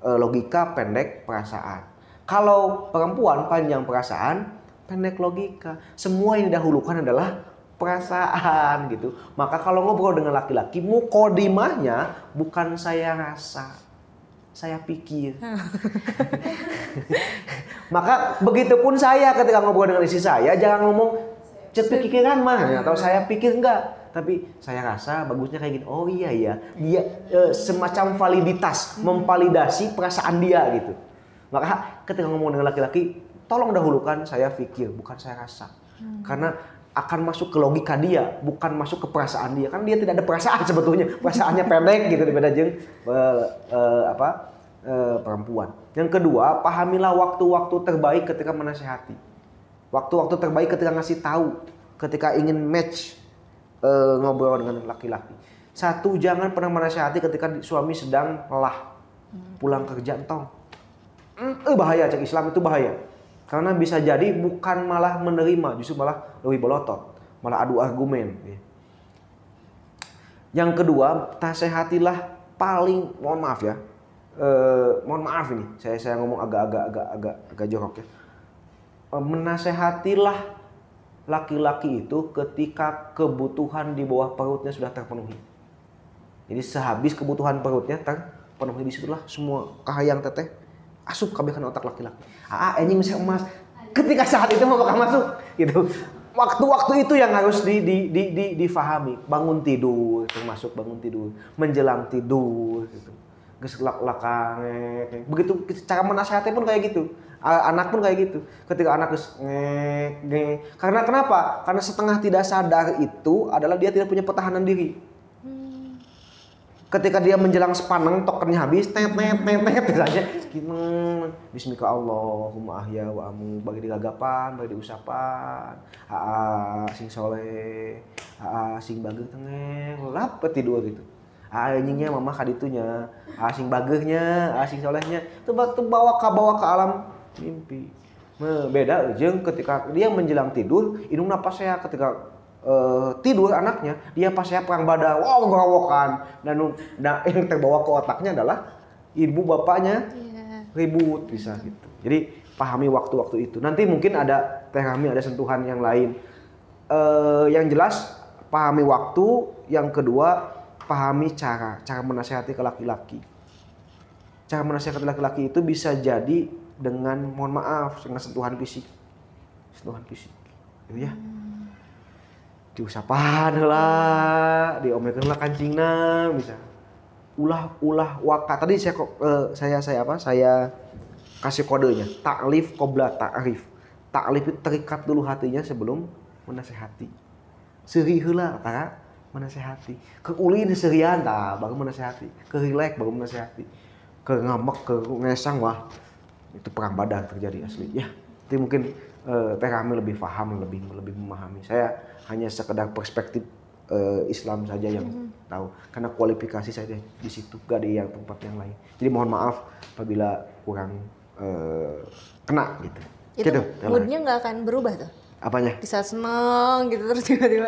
logika, pendek perasaan. Kalau perempuan panjang perasaan, pendek logika. Semua yang didahulukan adalah perasaan gitu. Maka kalau ngobrol dengan laki-laki, mukodimahnya bukan saya rasa, saya pikir. Maka begitupun saya ketika ngobrol dengan istri saya, jangan ngomong cet pikiran mah atau saya pikir enggak. Tapi saya rasa bagusnya kayak gini. Oh iya ya, dia semacam validitas, memvalidasi perasaan dia gitu. Maka ketika ngomong dengan laki-laki, tolong dahulukan saya pikir, bukan saya rasa. Karena akan masuk ke logika dia, bukan masuk ke perasaan dia. Kan dia tidak ada perasaan sebetulnya. Perasaannya pendek gitu daripada jeung perempuan. Yang kedua, pahamilah waktu-waktu terbaik ketika menasehati. Waktu-waktu terbaik ketika ngasih tahu, ketika ingin match ngobrol dengan laki-laki. 1, jangan pernah menasehati ketika suami sedang lelah, pulang kerja entong. Bahaya, cek Islam itu bahaya. Karena bisa jadi bukan malah menerima, justru malah lebih belotot, malah adu argumen. Yang kedua, nasihatilah paling, mohon maaf ya, mohon maaf ini, saya ngomong agak jorok ya. Menasehatilah laki-laki itu ketika kebutuhan di bawah perutnya sudah terpenuhi. Jadi sehabis kebutuhan perutnya terpenuhi, disitulah semua kahayang teteh asup kabehkan otak laki-laki. Anjing bisa emas. Ketika saat itu mau bakal masuk gitu. Waktu-waktu itu yang harus difahami. Bangun tidur, termasuk bangun tidur, menjelang tidur gitu. Geus lak-lakang. Begitu cara menasihati pun kayak gitu. Anak pun kayak gitu. Ketika anak geus karena kenapa? Karena setengah tidak sadar itu adalah dia tidak punya pertahanan diri. Ketika dia menjelang sepaneng, tokennya habis, tet saja. Bismika Allahumma ahya wa amu, bagi digagapan, bagi diusapan. Sing soleh, sing bageuh tengeng, lap tidur gitu. Anjingnya mama kaditunya, sing bageuhnya, sing solehnya, tuh bawa ke alam mimpi. Beda jeung ketika dia menjelang tidur, indung napas saya ketika tidur anaknya, dia pas saya perang badar, wow gerawokan, dan yang terbawa ke otaknya adalah ibu bapaknya ribut bisa gitu. Jadi pahami waktu-waktu itu. Nanti mungkin ada Kami ada sentuhan yang lain. Yang jelas pahami waktu. Yang kedua pahami cara menasihati ke laki-laki. Cara menasihati laki-laki itu bisa jadi dengan mohon maaf dengan sentuhan fisik, gitu ya. Diusapan heula, diomelkeun lah kancingna bisa. Ulah waka. Tadi saya kasih kodenya. Taklif qabla ta'rif. Taklif itu terikat dulu hatinya sebelum menasehati. Seuri heula tara menasehati. Ke ulin seurian tah baru menasehati. Ke rilek baru menasehati. Ke ngambek, ke ngesang wah. Itu perang badar terjadi asli. Ya, itu mungkin Kami lebih paham, lebih memahami. Saya hanya sekedar perspektif Islam saja yang tahu, karena kualifikasi saya di situ, gak di yang tempat yang lain. Jadi mohon maaf apabila kurang kena gitu. Itu Gitu, moodnya nggak akan berubah tuh? apanya? Di saat seneng gitu terus tiba-tiba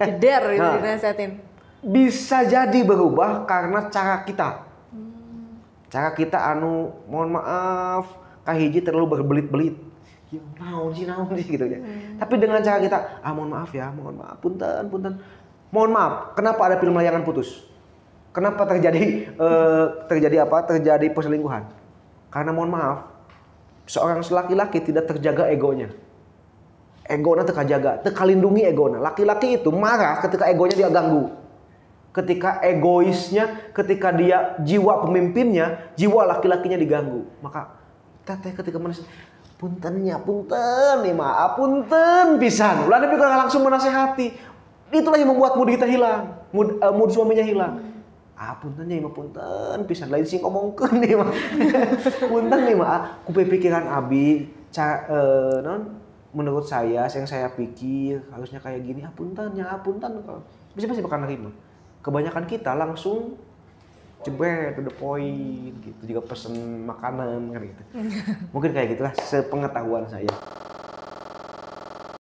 jeder gitu dinasehatin. Bisa jadi berubah karena cara kita. Cara kita mohon maaf, kahiji terlalu berbelit-belit. Ya naon sih gitu ya. Tapi dengan cara kita, mohon maaf ya, mohon maaf, punten. Mohon maaf, kenapa ada film layangan putus? Kenapa terjadi terjadi perselingkuhan? Karena mohon maaf, seorang laki-laki tidak terjaga egonya. Egonya terjaga, terkalindungi egonya. Laki-laki itu marah ketika egonya dia ganggu. Ketika egoisnya, ketika dia jiwa pemimpinnya, jiwa laki-lakinya diganggu. Maka teteh ketika manusia, punten nih maaf, punten pisan. Ulah tapi kalau langsung menasehati. Itulah yang membuat mood kita hilang, mood suaminya hilang. Punten nih mah punten pisan, lain sing ngomongkeun nih mah. Punten nih mah, ku pikiran abi menurut saya yang saya pikir harusnya kayak gini. Punten bisa bakal nerima. Kebanyakan kita langsung jebret to the point gitu, juga pesen makanan kan gitu. Mungkin kayak gitulah sepengetahuan saya.